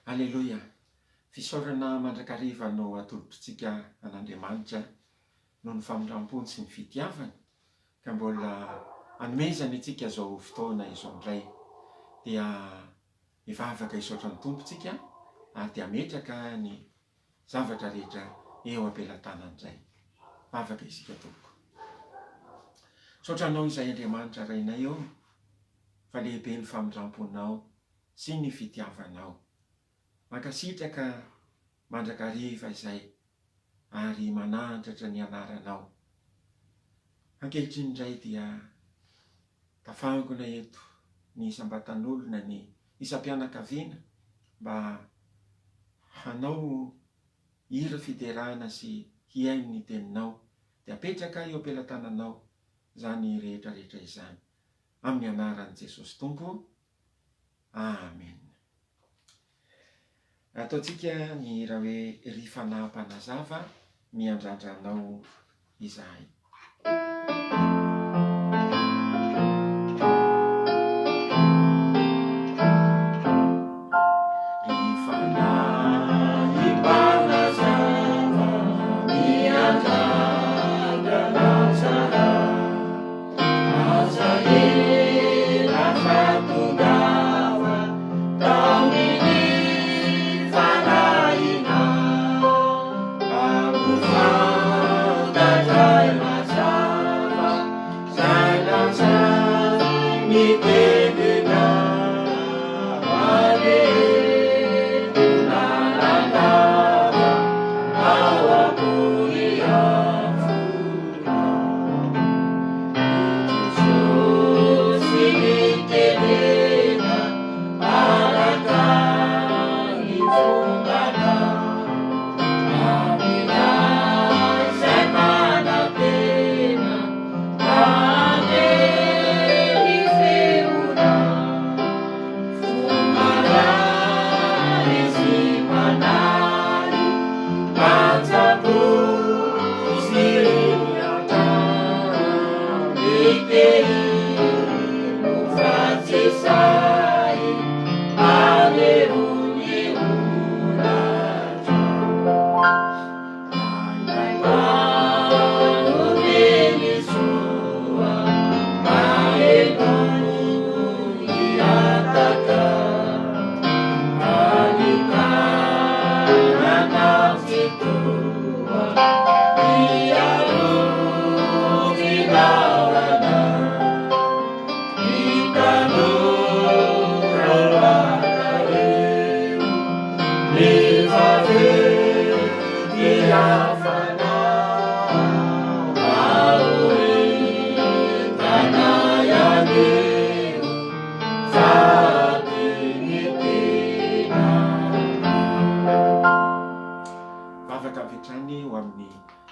Alleluia. Fisaorana mandrakariva no atolotritsika an'Andriamanitra no ny famindram-pony sy ny fitiavana ka mbola anomezany itsika izao fotoana izao indray dia mivavaka hisaotra ny tompontsika ary dia ametraka ny zavatra rehetra eo am-pelantanany indray. Mivavaka isika tompoko. Saotranao izay Andriamanitra rainay eo fa lehibe ny famindram-ponao sy ny fitiavanao. Mankasitraka mandrakariva izay ary manandratra ny anaranao. Ankehitriny indray dia tafangona eto ny isam-batan'olona ny isam-pianakaviana mba hanao hira fiterana sy hiaino ny teninao dia apetraka eo am-pelantananao izany rehetra rehetra izany. Amin'ny anaran'i Jesosy Tompo. Amen. Ataontsika ny raha hoe ry fanaham-panazava miandrandranao izahay.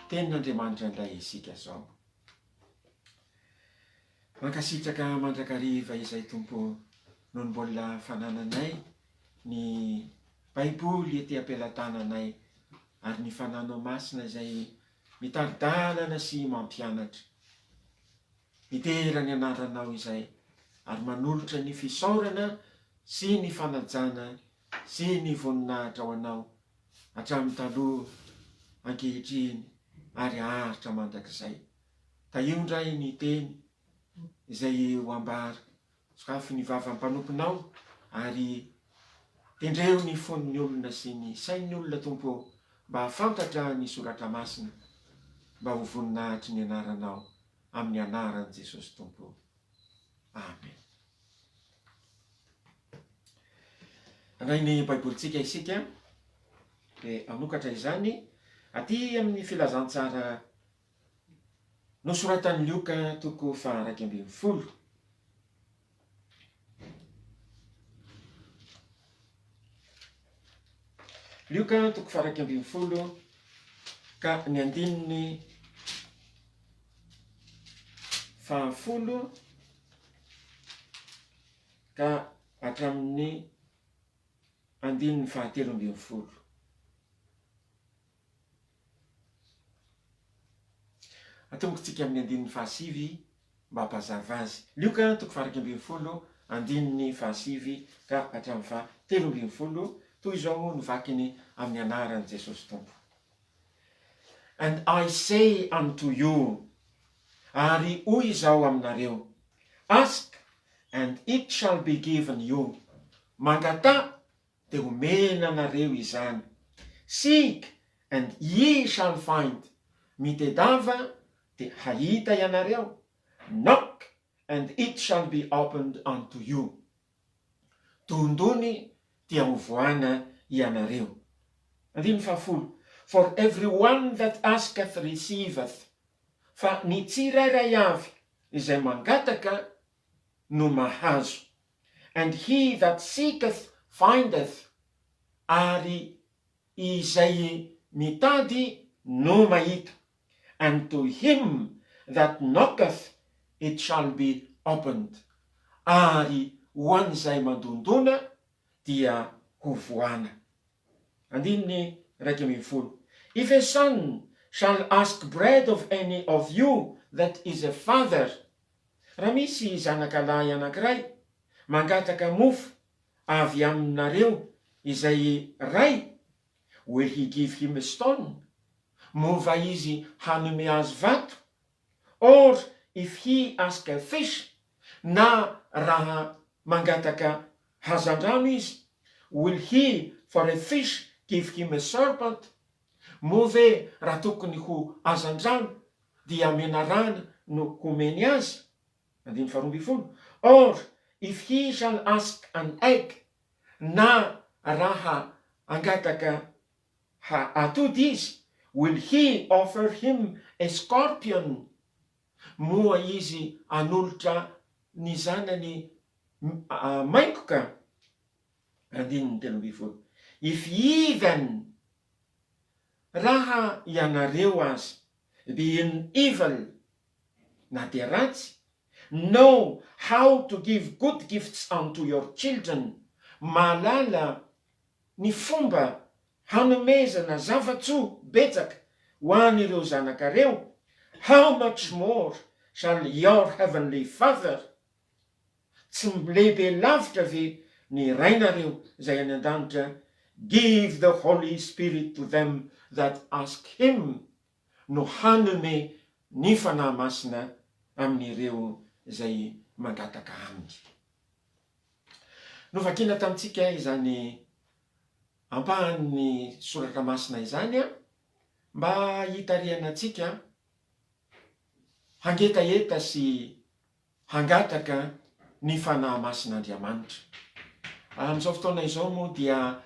Tenin'Andriamanitra indray isika zao. Mankasitraka mandrakariva izay Tompo no mbola fanananay ny Baiboly ety am-pelantananay ary ny fananao masina izay mitardalana sy mampianatra. Mitera ny anaranao izay ary manolotra ny fisaorana sy ny fanajana sy ny voninahitra ho anao hatramin'ny taloha ankehitriny ary haritra mandrakizay. Tahiondray ny teny izay ho ambara sokafy ny vavan'ny mpanomponao ary tendreo ny fon'ny olona sy ny sain'ny olona Tompo mba hafantatra ny soratra masina mba ho voninahitry ny anaranao amin'ny anaran'i Jesosy Tompo. Amen. Anay ny Baibolitsika isika dia anokatra izany aty amin'ny filazantsara nosoratan'i Lioka toko 2:12. Lioka toko 2:12 ka ny andininy 10 ka hatramin'ny andininy 13. Atombotsika amin'ny andininy 9 mba hampazava azy. Lioka toko 2:12 andininy 9 ka hatramin'ny 13 toy izao novakiny amin'ny anaran'i Jesosy Tompo. And I say unto you, ary hoy izao aminareo, ask and it shall be given you. Mangata dia omena anareo izany. Seek and ye shall find. Mitedava dia hahita ianareo. Knock and it shall be opened unto you. Tondony dia hovoana ianareo. Andiny fahafolo. For everyone that asketh receiveth. Fa ny tsirairay avy izay mangataka no mahazo. And he that seeketh findeth. Ary izay mitady no mahita. And to him that knocketh it shall be opened. Ary ho an'izay mandondona dia hovoana. Andininy 1:10. If a son shall ask bread of any of you that is a father, raha misy zanakalahy anankiray mangataka mofo avy aminareo izay ray, will he give him a stone? Mova izy hanome azy vato? Or if he ask a fish, na raha mangataka hazandrano izy, will he for a fish give him a serpent? Move raha tokony ho hazandrano dia menarana no homeny azy. 12. Or if he shall ask an egg, na raha angataka atody izy, will he offer him a scorpion? Moa izy anolotra ny zanany maikoka. 13. If ye then, raha ianareo azy, being evil, na dia ratsy, know how to give good gifts unto your children, malala ny fomba hanomezana zavatsoa betsaka ho an'ireo zanakareo, how much more shall your heavenly Father, tsy lehibe lavitra ve ny rainareo zay any an-danitra, give the Holy Spirit to them that ask him, no hanome ny fanahy masina amin'ireo zay mangataka aminy. Novakina tamintsika izany ampahan'ny soratra masina izany mba hitariana antsika hangetaeta sy hangataka ny fanahy masin'Andriamanitra. Amin'izao fotoana izao moa dia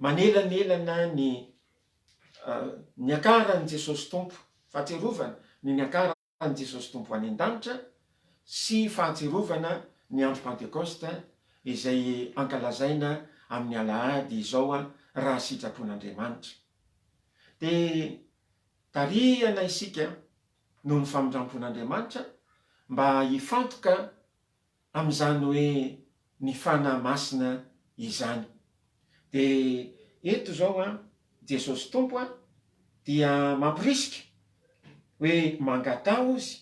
manelanelana ny akaran'i Jesosy Tompo, fahatsiarovana ny akaran'i Jesosy Tompo any an-danitra sy fahatsiarovana ny andro Pentekosta izay ankalazaina amin'ny alahady izao raha sitrapon'Andriamanitra. Dia tarihana isika noho ny famindrampon'Andriamanitra mba hifantoka amin'izany hoe ny fanahy masina izany. Dia eto zao Jesosy Tompo dia mampirisika hoe mangatao izy,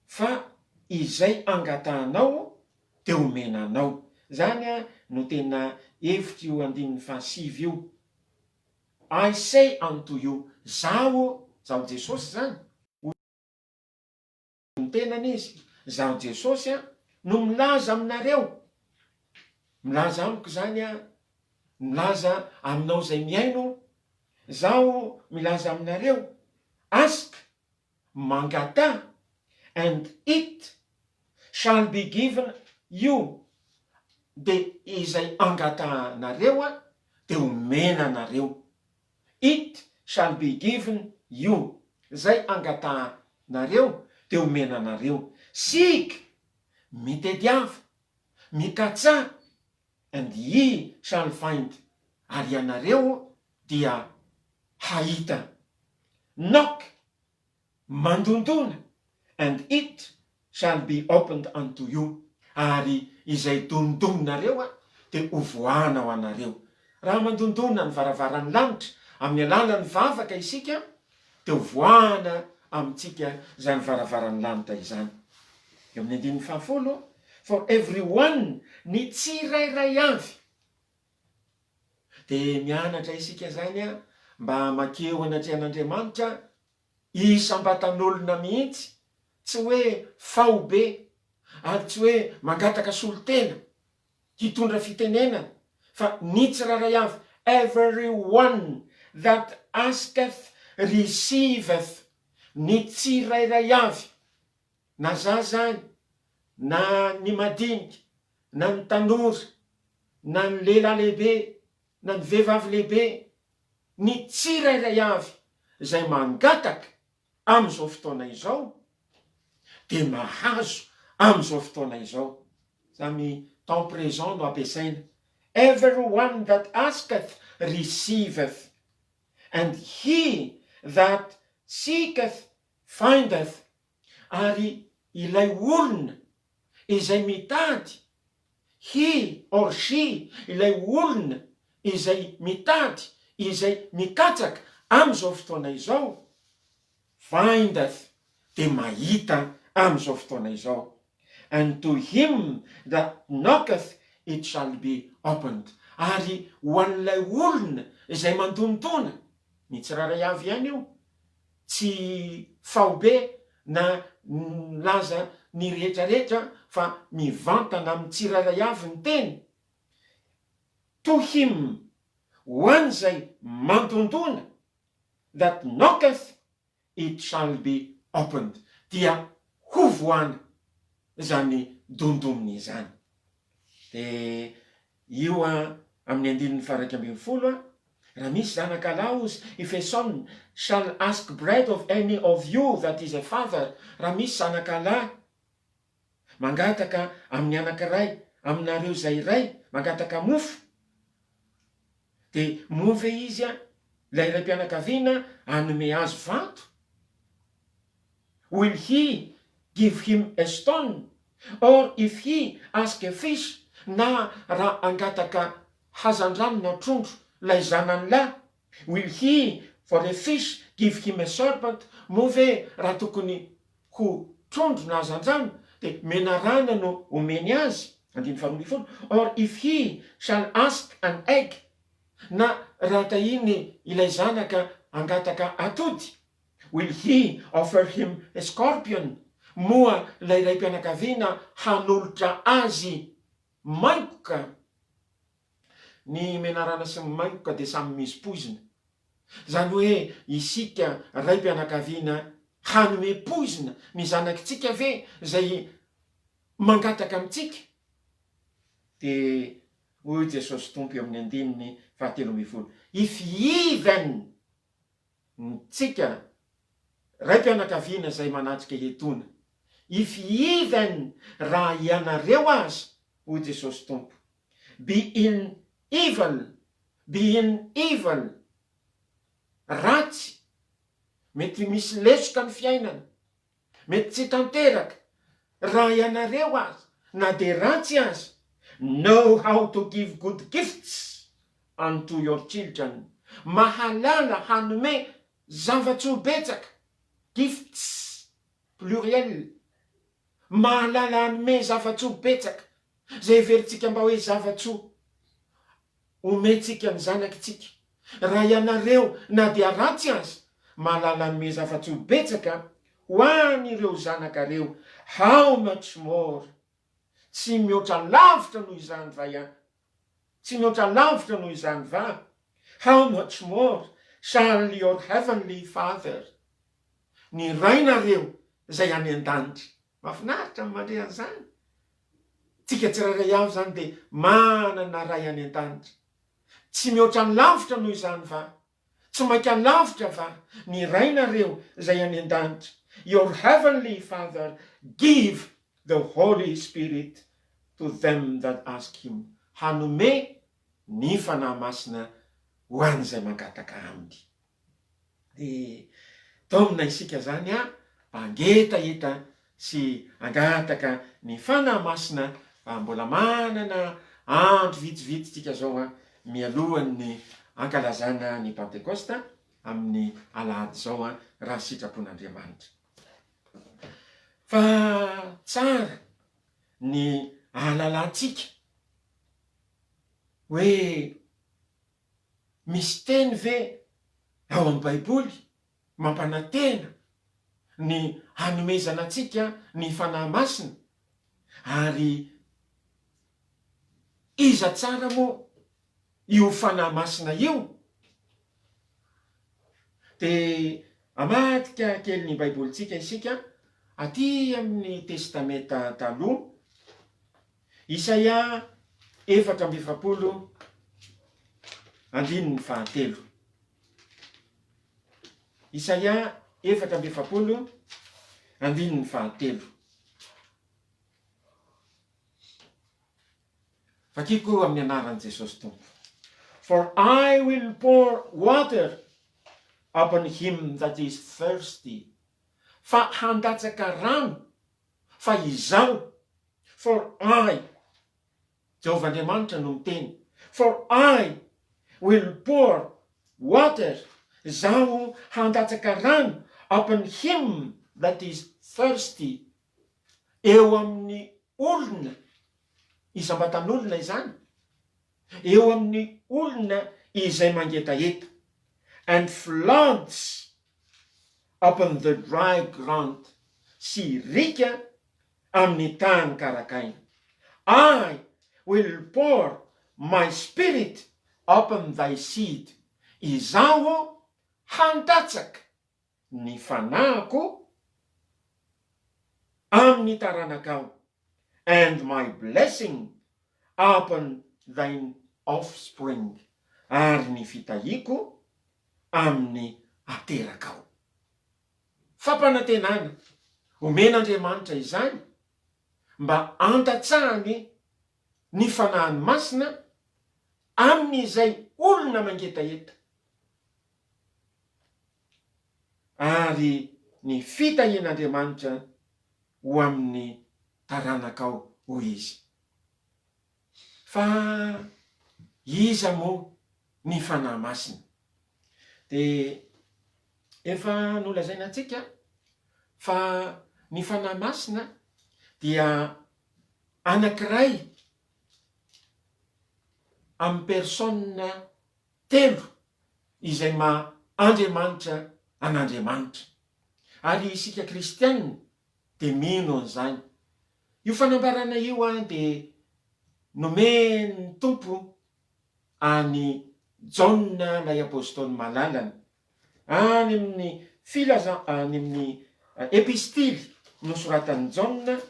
fa izay angatahanao dia omenanao. Zany no tena hevitra io 5 io. I say unto you, zaho Jesosy zany, ny tenany izy, zaho Jesosy no milaza aminareo. Milaza amiko zany milaza aminao zay miaino, zaho milaza aminareo, ask, mangata, and it shall be given you. De izay angatahanareo dia omenanareo. It shall be given you. Zay angatahanareo dia omenanareo. Seek, mitediava, mikatsa, and ye shall find. Ary ianareo dia hahita. Knock, mandondona, and it shall be opened unto you. Ary izay dondonareo dia hovoana ho anareo. Raha mandondona ny varavaran'ny lanitra amin'ny alalan'ny vavaka isika, dia hovoana amintsika zany varavaran'ny lanitra izany. Eo amin'ny 15. For everyone, ny tsirairay avy, dia mianatra isika zany a mba makeo anatrehan'Andriamanitra isam-batan'olona mihitsy, tsy hoe faobe ary tsy hoe mangataka solotena hitondra fitenenana, fa ny tsiraray avy, everyone that asketh receiveth, ny tsirairay avy, na zany na ny madinika, na ny tanora, na ny lehilahy lehibe, na ny vehivavy lehibe, ny tsirairay avy izay mangataka amin'izao fotoana izao dia mahazo amin'izao fotoana izao. Samy temps présent no ampiasaina. Everyone that asketh receiveth, and he that seeketh findeth. Ary ilay olona izay mitady, he or she, ilay olona izay mitady, izay mikatsaka amin'izao fotoana izao, findeth, dia mahita amin'izao fotoana izao. And to him that knocketh it shall be opened. Ary ho an'ilay olona izay mandonotona, ny tsiraray avy ihany io, tsy faobe na laza ny rehetrarehetra fa mivantana amin'ny tsiraray avy ny teny. To him, ho an'izay mandondona, that knocketh it shall be opened, dia hovoana zany dondominy izany. Dia io amin'ny andininy faha 1:12, raha misy zanakalahy ozy, if a son shall ask bread of any of you that is a father, raha misy zanakalahy mangataka amin'ny anankiray aminareo zay iray, mangataka mofo, dia move izy ilay raim-pianakaviana hanome azy vato, will he give him a stone? Or if he ask a fish, na raha angataka hazandrano na trondro lay zanany lahy, will he for a fish give him a serpent? Move raha tokony ho trondro na hazandrano dia menarana no omeny azy. 12. Or if he shall ask an egg, na raha tahiny ilay zanaka angataka atody, will he offer him a scorpion? Moa ilay raim-pianakaviana hanolotra azy maikoka. Ny menarana sy ny maikoka dia samy misy poizina. Zany hoe isika raim-pianakaviana hanome poizina ny zanakitsika ve zay mangataka amintsika. Dia hoy Jesosy Tompo amin'ny andininy 13. If ye then, tsika raim-pianakaviana zay manatrika etona, if ye then, raha ianareo azy, hoy Jesosy Tompo, be in evil, ratsy, mety misy lesoka ny fiainana, mety tsy tanteraka, raha ianareo azy, na de ratsy azy, know how to give good gifts unto your children. Mahalala hanome zavatsoa betsaka, gifts, pluriel. Mahalala hanome zavatsoa betsaka, zay veritsika mba hoe zavatsoa, omentsika ny zanakitsika. Raha ianareo na dia ratsy azy, mahalala hanome zavatsoa betsaka ho an'ireo zanakareo, how much more, tsy mihoatra lavitra noho izany va ihany, tsy mihoatra lavitra noho izany va, how much more shall your heavenly Father, ny rainareo zay any an-danitra. Mahafinaritra ny mandre an'izany. Tsika tsiraray avy zany dia manana ray any an-danitra. Tsy mihoatra ny lavitra noho izany va, tsy maika ny lavitra va, ny rainareo zay any an-danitra. Your heavenly Father give the Holy Spirit to them that ask him. Hanome ny fanahy masina ho an'izay mangataka aminy. Dia taomina isika zany mangetaeta sy angataka ny fanahy masina, fa mbola manana andro vitsivitsitsika zao mialohan'ny ankalazana ny Pentecosta amin'ny alahady zao raha sitrapon'Andriamanitra. Fa tsara ny ahalalantsika hoe misy teny ve ao amin'ny baiboly mampanantena ny hanomezana antsika ny fanahy masina? Ary iza tsara moa io fanahy masina io? De amadika kely ny baibolitsika isika aty amin'ny testamenta taloha, Isaia 4:7. Isaia 4:7. Vakiko amin'ny anaran'i Jesosy Tompo. For I will pour water upon him that is thirsty. Fa handatsaka rano, fa izao. For I, Jehovah Andriamanitra no miteny. For I will pour water, zaho handatsaka rano upon him that is thirsty. Eo amin'ny olona, isam-batan'olona izany. Eo amin'ny olona izay mangetaeta. And floods upon the dry ground. Sy rika amin'ny tany karakaina. I will pour my spirit upon thy seed. Izaho handatsaka ny fanahiko amin'ny taranakao. And my blessing upon thine offspring. Ary ny fitahiko amin'ny aterakao. Fampanantenana omen'Andriamanitra izany mba andatsahany ny fanahiny masina amin'izay olona mangetaeta. Ary ny fitahian'Andriamanitra ho amin'ny taranakao ho izy. Fa iza moa ny fanahy masina? De efa nolazaina antsika fa ny fanahy masina dia anankiray amin'ny persona telo izay Andriamanitra an'Andriamanitra. Ary isika kristianina de mino an'izany. Io fanambarana io de nomen'ny Tompo any Jaona lay apôstôly malalany. Any amin'ny epistily nosoratan'ny Jaona,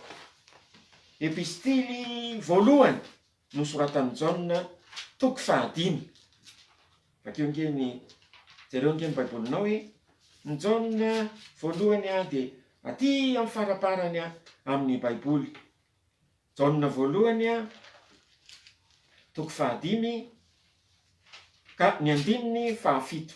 epistily voalohany nosoratan'ny Jaona, toko 5. Bakeo ngeny jereo ngeny baibolinao hoe ny Jaona voalohany de aty amin'ny faraparany amin'ny baiboly. Jaona voalohany toko 5 ka ny 7.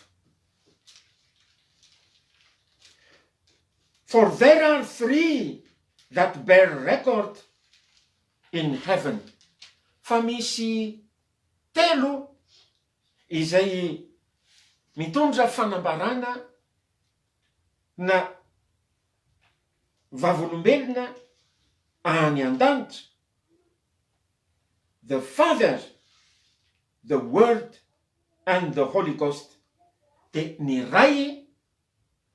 For there are 3 that bear record in heaven. Fa misy 3 izay mitondra fanambarana na vavolombelona any an-danitra. The Father, the Word, and the Holy Ghost. De ny ray,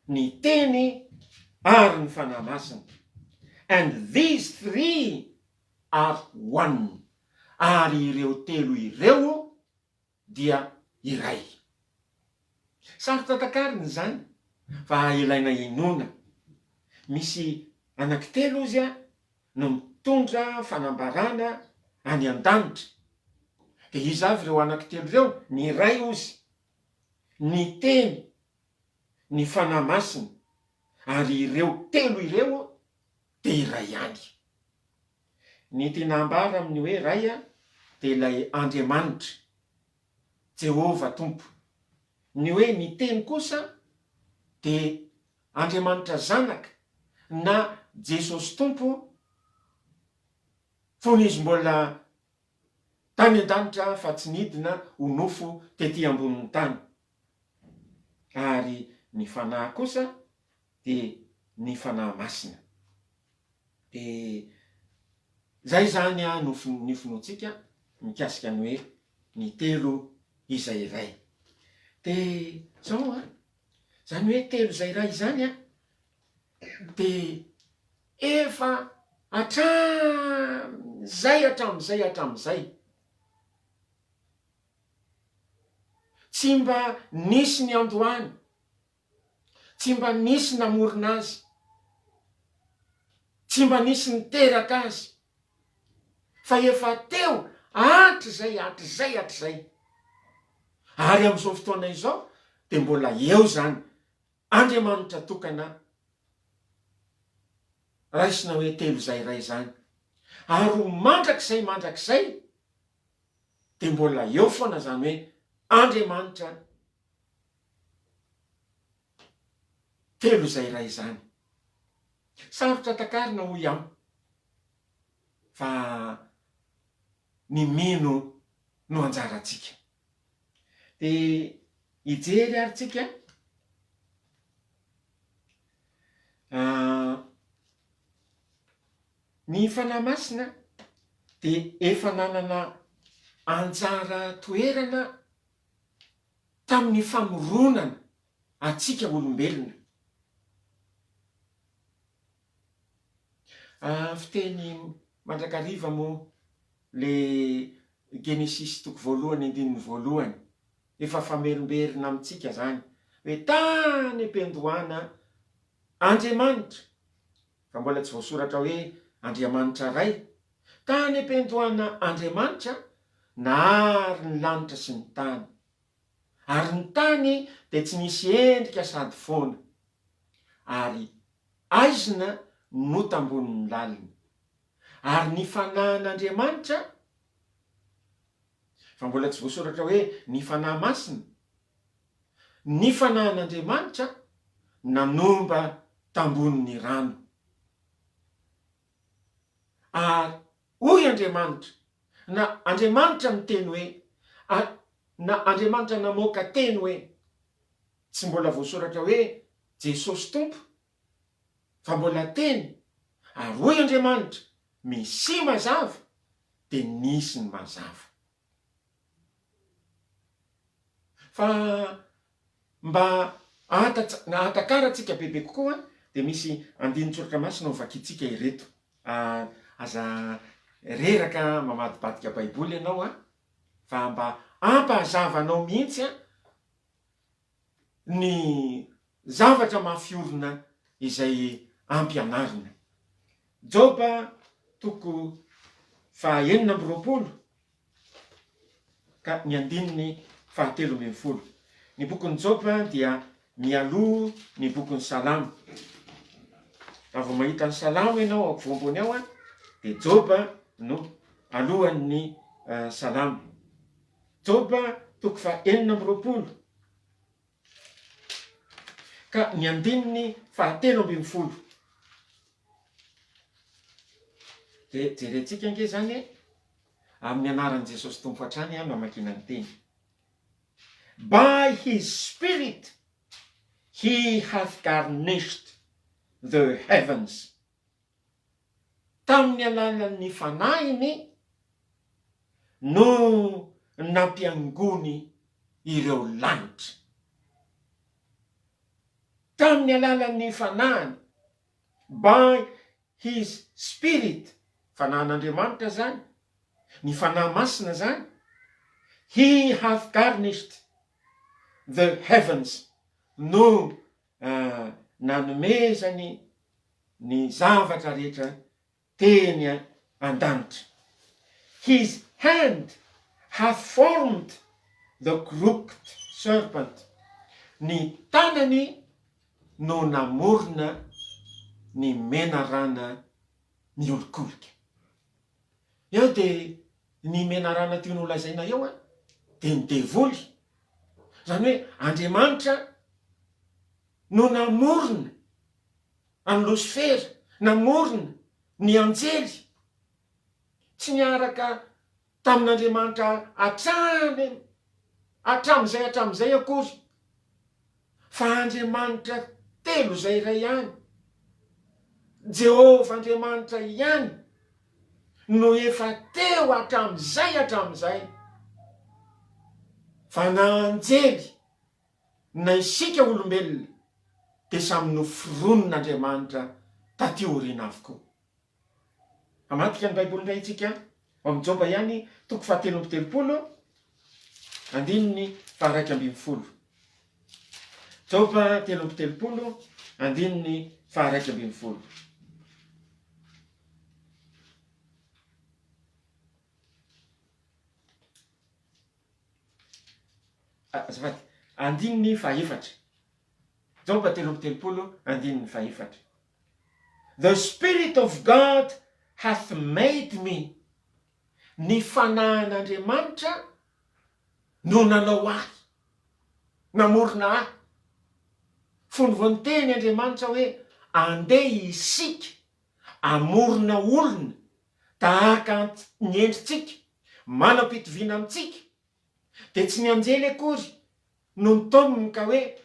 ny teny, ary ny fanahy masina. And these 3 are one. Ary ireo 3 ireo dia iray. Sarotra-takariny zany fa ilaina inona. Misy anankitelo izy no mitondra fanambarana any an-danitra. De izy avy ireo anankitelo ireo, ny iray ozy, ny teny, ny fanahy masina. Ary ireo 3 ireo de iray ihany. Ny tinambara amin'ny hoe ray de ilay Andriamanitra, Jehova Tompo. Ny hoe ny teny kosa de Andriamanitra Zanaka na Jesosy Tompo, fony izy mbola tany an-danitra fa tsy nidina ho nofo tety ambonin'ny tany. Ary ny fanahy kosa de ny fanahy masina. De zay zany ny finoantsika mikasika ny hoe ny 3 izay iray. dia zao a zany hoe telo zay ray zany a dia efa hatramin'izay tsy mba nisy ny andohany, tsy mba nisy namorona azy, tsy mba nisy niteraka azy, fa efa teo hatrizay ary amin'izao fotoana izao dia mbola eo zany Andriamanitra tokana raisina hoe telo zay ray zany, ary ho mandrakizay dia mbola eo foana zany hoe Andriamanitra telo zay ray zany. Sarotra takarina hoy aho fa ny mino no anjarantsika. Dia hijery ary tsika ny fanahy masina dia efa nanana anjara toerana tamin'ny famoronana atsika olombelona. Fiteny mandrakariva moa le Genesis toko voalohany andininy voalohany efa famerimberina amintsika zany hoe tany am-piandohana Andriamanitra, fa mbola tsy voasoratra hoe Andriamanitra ray, tany am-piandohana Andriamanitra nahary ny lanitra sy ny tany, ary ny tany dia tsy nisy endrika sady foana, ary aizina no tambonin'ny lalina, ary ny fanahin'Andriamanitra, fa mbola tsy voasoratra hoe ny fanahy masina, ny fanahin'Andriamanitra nanomba tambonin'ny rano. Ary hoy Andriamanitra, na Andriamanitra miteny hoe na Andriamanitra namoaka teny hoe, tsy mbola voasoratra hoe Jesosy tompo, fa mbola teny, ary hoy Andriamanitra misy mazava dia nisy ny mazava. Fa mba hatakaratsika bebe kokoa dia misy andinin-tsoratra masina novakitsika ireto. Aza reraka mamadibadika baiboly ianao fa mba ampahazavanao mihitsy ny zavatra mafiorina izay ampianarina. Joba toko 2:20 ka ny andininy 13. Ny bokin'ny Joba dia mialoha ny bokin'ny Salamo. Raha vao mahita ny Salamo ianao ampovoambony ao dia Joba no alohan'ny Salamo. Joba toko 2:20 ka ny andininy 13. Dia jerentsika ange zany amin'ny anaran'i Jesosy tompo hatrany no hamakina ny teny. By his spirit he hath garnished the heavens. Tamin'ny alalan'ny fanahiny no nampiangony ireo lanitra. Tamin'ny alalan'ny fanahiny, by his spirit, fanahin'Andriamanitra zany, ny fanahy masina zany, he hath garnished the heavens, no nanomezany ny zavatra rehetra teny an-danitra. His hand hath formed the crooked serpent. Ny tanany no namorona ny menarana miolikolika. Eo dia ny menarana tiany ho lazaina eo dia ny devoly. Zany hoe Andriamanitra no namorona any Losifera, namorona ny anjely, tsy niaraka tamin'Andriamanitra hatramin'izay akory, fa Andriamanitra telo zay ray ihany, Jehova Andriamanitra ihany no efa teo hatramin'izay, fa na anjely na isika olombelona dia samy noforonon'Andriamanitra taty aoriana avokoa. Amatika ny Baiboly indray itsika ao amin'ny Joba ihany 3:17. Joba 3:17. Azafady, 14. Joba 3:17. The Spirit of God hath made me. Ny fanahin'Andriamanitra no nanao ahy, namorona ahy. Fony voany teny Andriamanitra hoe andeha isika amorona olona tahaka ny endritsika, manam-pitoviana amintsika. Dia tsy ny anjely akory no nitominy ka hoe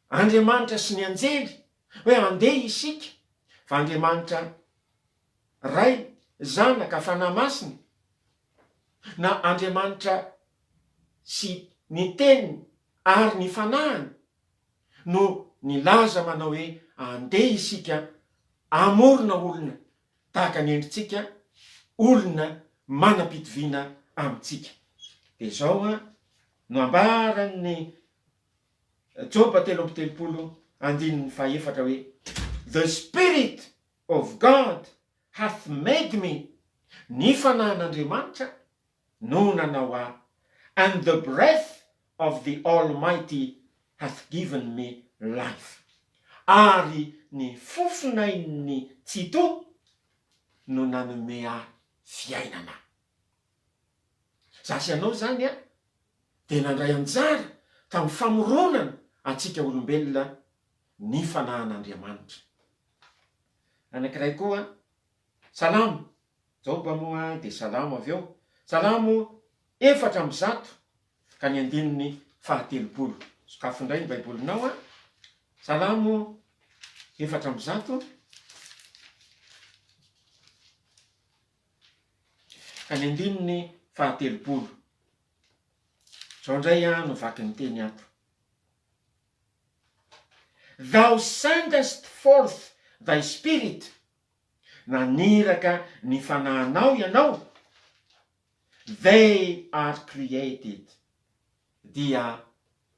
Andriamanitra sy ny anjely hoe andeha isika, fa Andriamanitra ray, zanaka, fanahy masina, na Andriamanitra sy ny teniny ary ny fanahiny no nilaza manao hoe andeha isika amorona olona tahaka ny endritsika, olona manam-pitoviana amintsika. Dia izao no ambaran'ny Joba 3:17 hoe The Spirit of God hath made me. Ny fanahin'Andriamanitra no nanao ahy. And the breath of the Almighty hath given me life. Ary ny fofonain'ny tsito no nanome ahy fiainana. Zasy ianao zany dia nandray anjara tamin'ny famoronana antsika olombelona ny fanahin'Andriamanitra. Anankiray koa Salamo. Joba moa dia Salamo avy eo. Salamo 4:100 ka ny 9:30. Sokafo indray ny Baibolinao Salamo 4:100 ka ny 9:30. Zao indray no vaky ny teny ato. Thou sendest forth thy spirit. Naniraka ny fanahinao ianao. They are created. Dia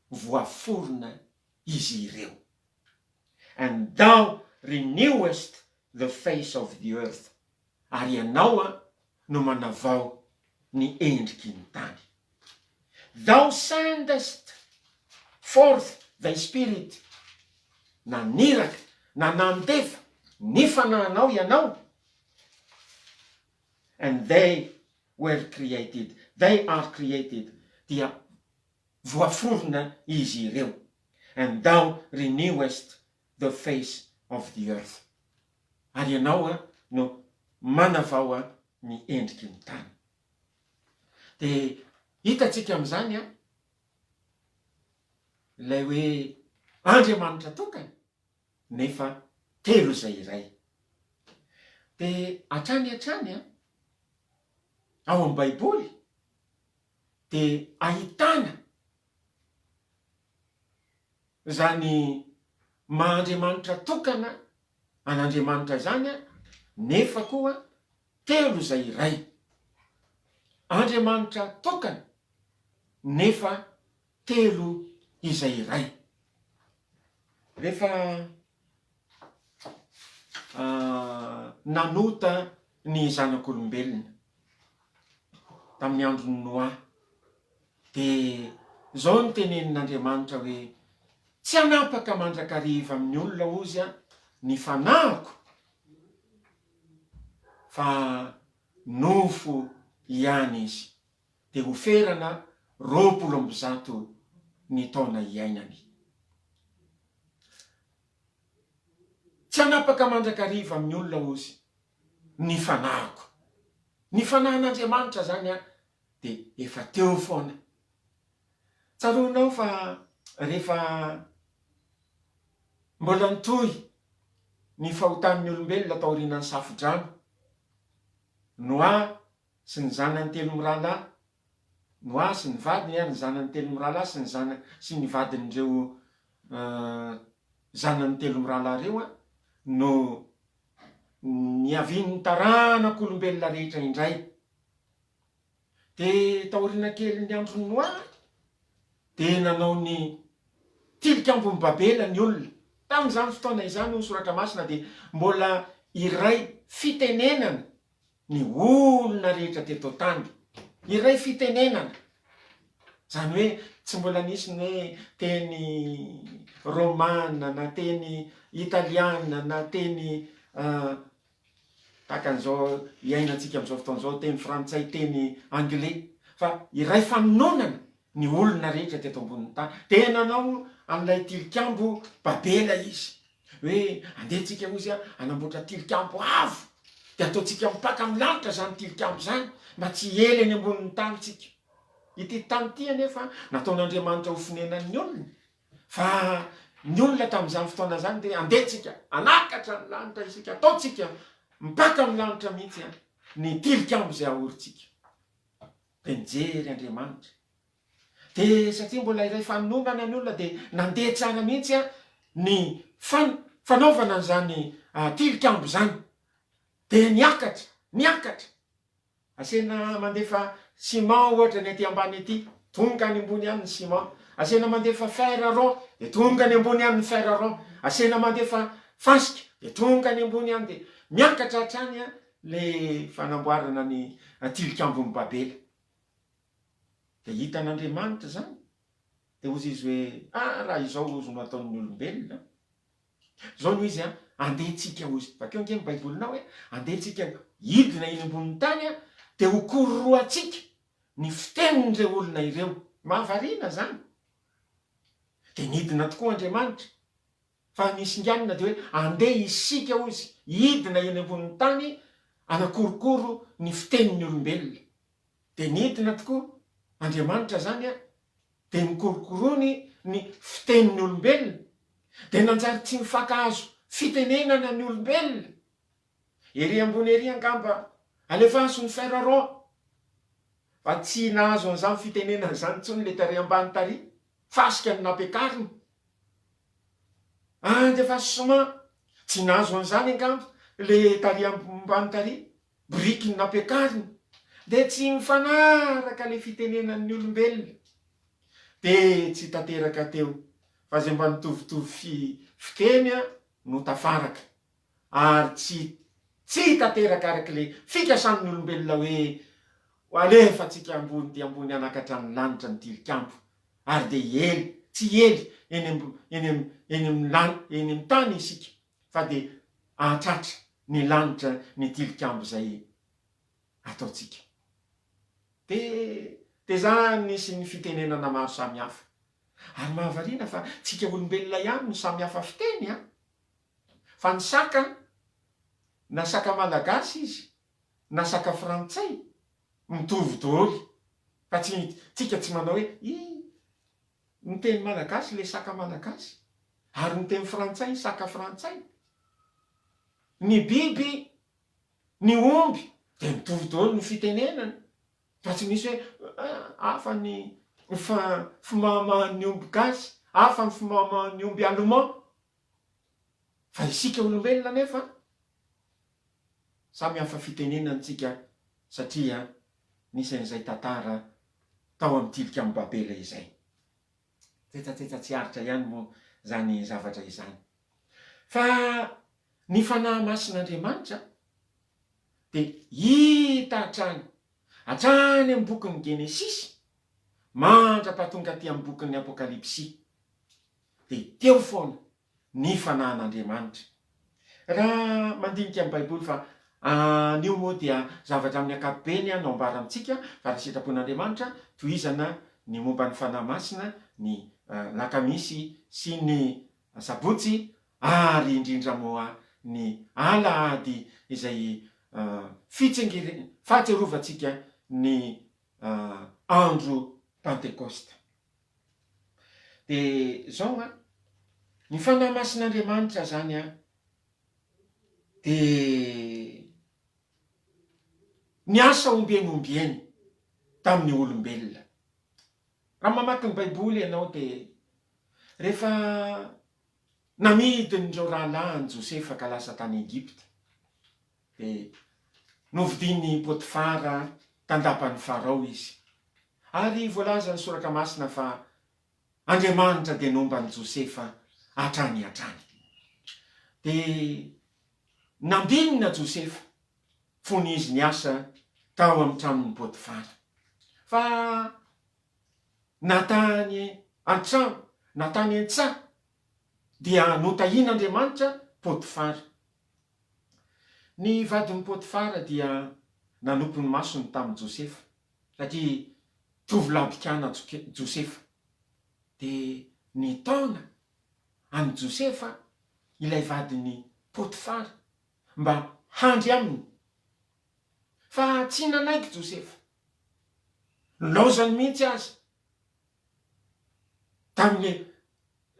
voaforona izy ireo. And thou renewest the face of the earth. Ary ianao no manavao ny endriky ny tany. Thou sendest forth thy spirit. Naniraka, nanandefa ny fanahinao ianao. And they were created. They are created. Dia voaforona izy ireo. And thou renewest the face of the earth. Ary ianao no manavao ny endriky ny tany. Dia hitatsika amin'izany ilay hoe Andriamanitra tokana nefa telo izay iray. Dia hatrany ao amin'ny Baiboly dia ahitana zany maha-Andriamanitra tokana an'Andriamanitra zany nefa koa telo izay iray. Andriamanitra tokana nefa telo izay iray. Rehefa nanota ny zanak'olombelona tamin'ny andron'ny Noa, dia zao ny tenenin'Andriamanitra hoe tsy hanapaka mandrakariva amin'ny olona ozy ny fanahiko, fa nofo ihany izy, dia oferana 20 ny taona iainany. Tsy hanapaka mandrakariva amin'ny olona ozy ny fanahiko. Ny fanahin'Andriamanitra zany dia efa teo foana. Tsaronao fa rehefa mbola nitohy ny fahotan'ny olombelona tao aorian'ny safodrano, Noa sy ny zanany 3 mirahalahy, Noa sy ny vadiny ny zanany 3 mirahalahy sy ny vadin'ireo zanany telo mirahalahy reo no niavian'ny taranak'olombelona rehetra indray. De taoriana kely ny andro noa de nanao ny tilikambony Babela ny olona. Tamin'izany fotoana izany ho soratra masina de mbola iray fitenenana ny olona rehetra teto tany. Iray fitenenana. Zany hoe tsy mbola nisy ny hoe teny romana na teny italiana na teny takan'izao iainantsika amin'izao fotoan'izao teny frantsay, teny anglais, fa iray faninonana ny olona rehetra teto ambonin'ny tany. De nanao an'ilay tilikambo Babela izy hoe andehantsika ozy anamboatra tilikambo avo de ataotsika mipaka amin'ny lanitra zany tilikambo zany mba tsy ela eny ambonin'ny tany tsika. Ity tany ity anefa nataon'Andriamanitra ho fonenan'ny olona, fa ny olona tamin'izany fotoana zany de andehantsika anakatra ny lanitra isika, ataotsika mipaka amin'ny lanitra mihitsy ny tilikambo zay ahorintsika. De nijery Andriamanitra. De satria mbola iray faninonana ny olona de nandeha tsara mihitsy ny fanaovana an'izany tilikambo zany. De niakatra. Asena mandefa ciment ohatra ny aty ambany aty, tonga any ambony any ny ciment. Asena mandefa fer rond de tonga any ambony any ny fer rond. Asena mandefa fasika de tonga any ambony any, de miakatra hatrany le fanamboarana ny tilikambony Babela. De hitan'Andriamanitra zany. De ozy izy hoe raha izao ozy no ataon'ny olombelona. Zao no izy andehantsika ozy. Bakeo nge ny baibolinao hoe andehantsika hidina eny ambonin'ny tany de ho kororoantsika ny fitenin'ireo olona ireo. Mahavariana zany. De nidina tokoa Andriamanitra. Fa nisinganina de hoe andeha isika ozy hidina eny ambonin'ny tany anakorokoro ny fitenin'ny olombelona. De nidina tokoa Andriamanitra zany de nikorokorony ny fitenin'ny olombelona. De nanjary tsy mifakahazo fitenenana ny olombelona. Ery ambony ery angamba alefaso ny fer rond. Fa tsy nahazo an'izany fitenenana zany tsony le tary ambany tary. Fasika ny nampiakariny. Andefa ciment tsy nahazo an'izany angamba le tary ambany tary. Biriky ny nampiakariny. De tsy mifanaraka le fitenenan'ny olombelona. De tsy tanteraka teo. Fa zay mba nitovitovy fiteny no tafaraka. Ary tsy tanteraka araky le fikasan'ny olombelona hoe alefatsika ambony de ambony anakatra ny lanitra ny tilikambo. Ary de tsy ely eny amin'ny tany isika. Fa de atratra ny lanitra ny tilikambo zay ataotsika. De zany nisy ny fitenenana maro samihafa. Ary mahavariana fa tsika olombelona ihany no samihafa fiteny fa ny saka, na saka malagasy izy, na saka frantsay, mitovy daholo. Fa tsika tsy manao hoe ny teny malagasy le saka malagasy, ary ny teny frantsay saka frantsay. Ny biby, ny omby, de mitovy daholo ny fitenenana. Fa tsy misy hoe hafa ny fimahamahan'ny omby gasy, hafa ny fimahamahan'ny omby allemand. Fa isika olombelona nefa samy hafa fitenenana tsika satria nisy an'izay tantara tao amin'ny tilikambo Babela izay. Tsetsatetsa tsy aritra ihany moa zany zavatra izany. Fa ny fanahy masin'Andriamanitra de hita hatrany amin'ny bokin'ny Genesisy mandrapatonga aty amin'ny bokin'ny Apokalipsy. De teo foana ny fanahin'Andriamanitra. Raha mandinika amin'ny baiboly fa anio moa dia zavatra amin'ny ankapobeny no ambara amintsika fa raha sitrapon'Andriamanitra tohizana ny momba ny fanahy masina ny lakamisy sy ny sabotsy, ary indrindra moa ny alahady izay fahatsiarovantsika ny andro Pentecoste. De zao ny fanahy masin'Andriamanitra zany de ny asa ombieny tamin'ny olombelona. Raha mamaky ny baiboly ianao de rehefa namidin'ireo rahalahy ny Josefa ka lasa tany Egypta, de novidiny Potifara tandapany Farao izy. Ary voalaza ny soratra masina fa Andriamanitra de nombany Josefa hatrany. De nambinina Josefa fony izy niasa tao amin'ny tranon'ny Potifara. Fa natany an-trano, natany an-tsaha dia notahian'Andriamanitra Potifara. Ny vadin'ny Potifara dia nanompo ny masony tamin'i Josefa satria tovolahy bikana Josefa. De nitaona any Josefa ilay vadin'ny Potifara mba handry aminy. Fa tsy nanaiky Josefa, laozany mihitsy azy tamin'ny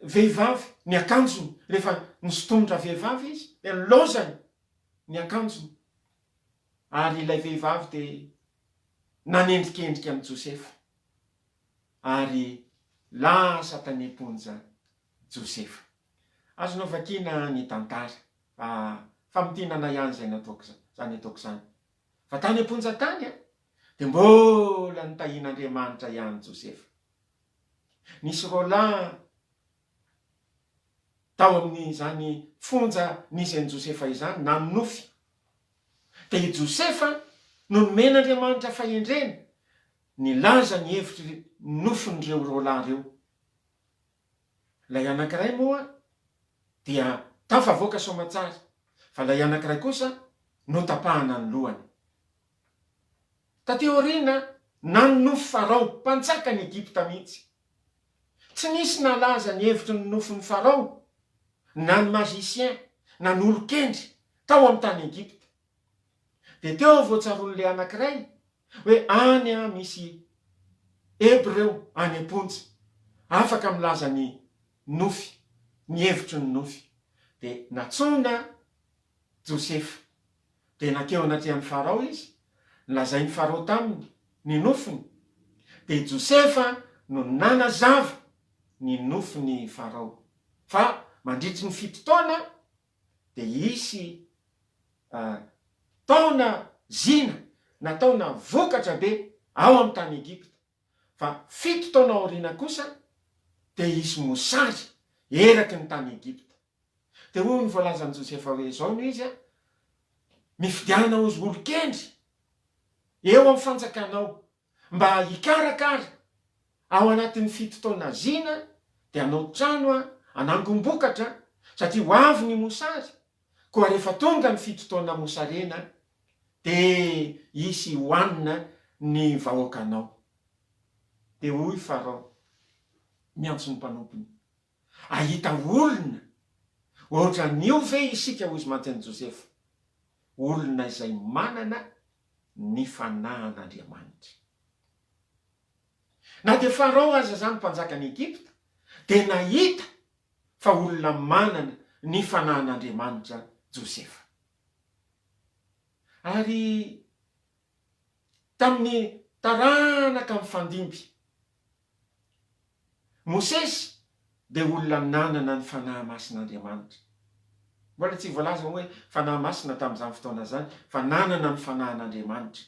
vehivavy ny akanjony. Rehefa nisotomitra vehivavy izy de laozany ny akanjony. Ary ilay vehivavy de nanendrikendrika amin'ny Josefa ary lasa tany amponja Josefa. Azonao vakiana ny tantara fa mitinana ihany zany ataoko zany. Fa tany amponja tany de mbola nitahian'Andriamanitra ihany Josefa. Nisy roalahy tao amin'izany fonja nisy an'i Josefa izany nanofy. De i Josefa no nomen'Andriamanitra fahendrena nilaza ny hevitry nofin'ireo roalahy reo. Lay anankiray moa dia tafavoaka soamatsara, fa lay anankiray kosa notapahana ny lohany. Taty aoriana nanofy Farao, mpanjakany Egypta mihitsy. Tsy nisy nalaza ny hevitry ny nofin'ny Farao, na ny magicien, na ny olon-kendry tao amin'ny tany Egypta. De teo voatsaron'le anankiray hoe any misy Hebreo any amponja, afaka milaza ny nofy, ny hevitry ny nofy. De natsona Josefa, de nakeo anatrehan'ny Farao izy, nlazain'ny Farao taminy ny nofiny. De Josefa no nanazava ny nofiny Farao. Fa mandritry ny 7 taona de isy taona zina na taona vokatra be ao amin'ny tany Egypta. Fa 7 taona aoriana kosa de isy mosary eraky ny tany Egypta. De hoy ny voalazan'i Josefa hoe zao no izy mifidiana ozy olon-kendry eo amin'ny fanjakanao mba hikarakara ao anatin'ny 7 taona zina de anao trano anangom-bokatra satria ho avy ny mosary. Koa rehefa tonga ny 7 taona mosarena de isy hoanina ny vahoakanao. De hoy Farao miantso ny mpanompony, ahita olona ohatra nio ve isika hoy izy manteny Josefa, olona izay manana ny fanahin'Andriamanitra. Na de Farao aza zany mpanjakany Egypta de nahita fa olona manana ny fanahin'Andriamanitra Josefa. Ary tamin'ny taranaka mifandimby, Mosesy de olona nanana ny fanahy masin'Andriamanitra. Mbola tsy voalaza hoe fanahy masina tamin'izany fotoana zany, fa nanana ny fanahin'Andriamanitra.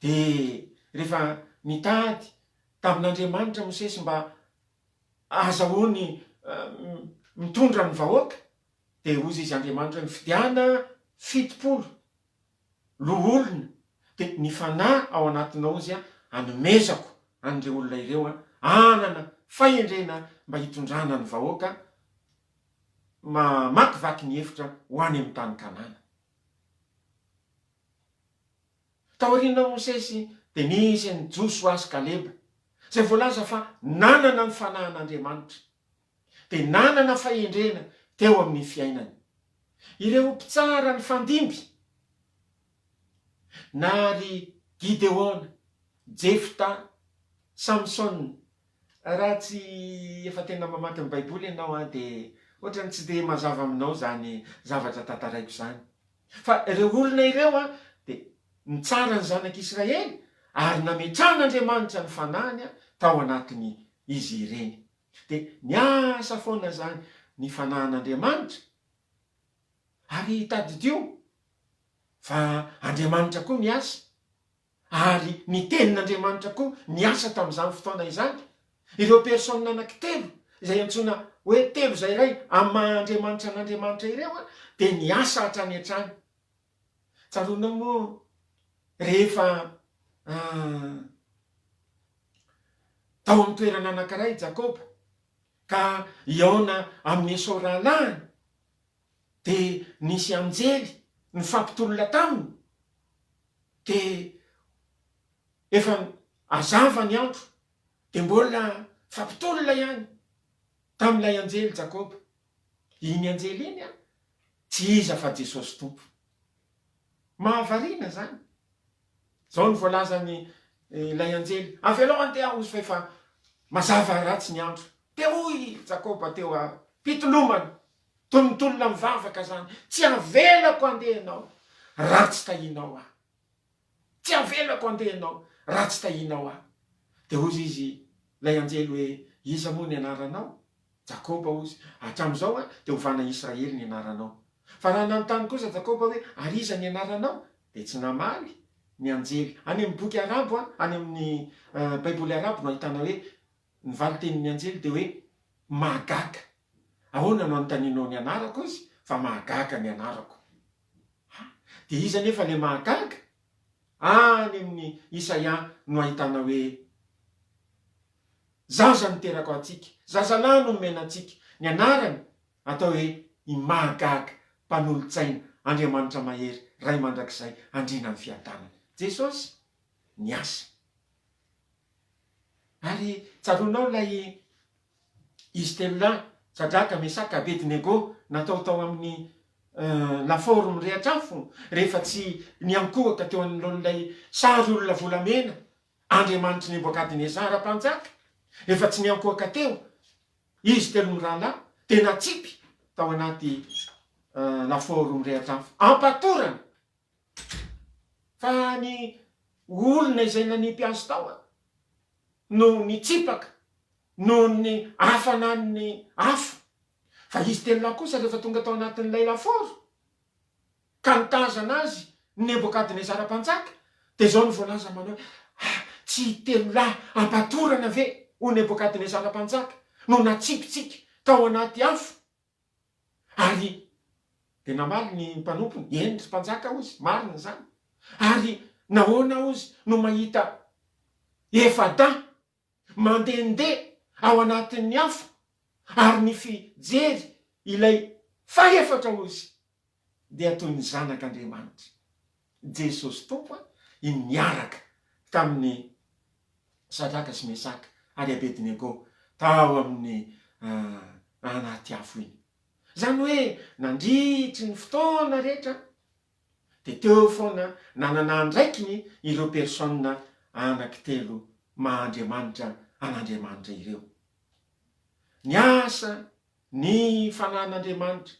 De rehefa nitady tamin'Andriamanitra Mosesy mba azahoany mitondra ny vahoaka, de ozy izy Andriamanitra hoe mifidiana 70 loholona, de ny fanahy ao anatinao izy anomezako an'ireo olona ireo anana fahendrena mba hitondrana ny vahoaka makivaky ny hevitra ho any amin'ny tany Kanana. Taoriana Mosesy de nisy ny Josua sy Kaleba zay voalaza fa nanana ny fanahin'Andriamanitra de nanana fahendrena teo amin'ny fiainany. Ireo mpitsara ny fandimby nary Gideona, Jefta, Samson. Raha tsy efa tena mamaky ny Baiboly ianao de ohatrany tsy de mazava aminao zany zavatra tantaraiko zany. Fa ireo olona ireo de nitsara ny zanak'Israely ary nametran'Andriamanitra ny fanahiny tao anatiny izy ireny. dia ny asa foana zany ny fanahin'Andriamanitra ary tadidio fa Andriamanitra koa ny asa ary ny tenin'Andriamanitra koa ny asa tamin'izany fotoana izany. Ireo persona anankitelo izay antsoina hoe telo izay iray amin'ny maha-Andriamanitra n'Andriamanitra ireo dia ny asa hatrany hatrany. Tsaroana moa rehefa tao amin'ny toerana anankiray Jakoba ka iaona amin'ny esao rahalahiny dia nisy anjely nifampitolona taminy dia efa azava ny andro dia mbola fampitolona ihany tamin'ilay anjely Jakoba. Iny anjely iny tsy iza fa Jesosy Tompo. Mahavariana zany. Zao ny voalazany ilay anjely avy aloha andeha ozy fa efa mazava ratsy ny andro. Teo hoy Jakoba teo pitolomany tonitolona mivavaka zany, tsy avelako andeha ianao ratsy tahinao aho, tsy avelako andeha ianao ratsy tahinao aho. Dia ozy izy lay anjely hoe iza moa ny anaranao? Jakoba ozy. Hatramin'izao dia ovana Israely ny anaranao. Fa raha nanontany kosa Jakoba hoe ary iza ny anaranao? Dia tsy namaly ny anjely. Any amin'ny boky arabo any amin'ny baiboly arabo no ahitana hoe ny valitenin'ny anjely dia hoe mahagaga. Ahoana no anontanianao ny anarako izy? Fa mahagaga ny anarako. Dia iza nefa le mahagaga? Any amin'ny Isaia no ahitana hoe zaza niterako antsika, zazalahy no nomena antsika. Ny anarany atao hoe i mahagaga, mpanolontsaina, Andriamanitra mahery, ray mandrakizay, andrina ny fiadanana. Jesosy ny asa. Ary tsaroanao lay izy telo lahy, Sadraka, Mesaka, Abedinego, natao tao amin'ny lafaoro mirehatra afo rehefa tsy niankohaka teo anoloan'ilay sary olona volamena, Andriamanitry Nebokadinezara mpanjaka. Efa tsy niankohaka teo izy telo mirahalahy dia natsipy tao anaty lafaoro mirehatra afo ampatorana. Fa ny olona izay nanipy azy tao no nitsipaka no ny hafanan'ny afo. Fa izy telo lahy kosa rehefa tonga tao anatin'ilay lafaoro ka nitazana azy Nebokadinezara mpanjaka dia zao ny voalaza manao tsy telo lahy ampatorana ve ho Nebokadinezara mpanjaka no natsipitsika tao anaty afo. Ary dia namaly ny mpanompony, endry mpanjaka ozy, marina zany. Ary nahoana ozy no mahita efada mandehandeha ao anatin'ny afo ary ny fijery ilay fahefatra ozy dia toy ny zanak'Andriamanitra Jesosy Tompo iny niaraka tamin'ny Sadraka sy Mesaka ary Abedinego tao amin'ny anaty afo iny. Zany hoe nandritry ny fotoana rehetra dia teo foana nanana andraikiny ireo persona anankitelo maha-Andriamanitra an'Andriamanitra ireo. Ny asa ny fanahin'Andriamanitra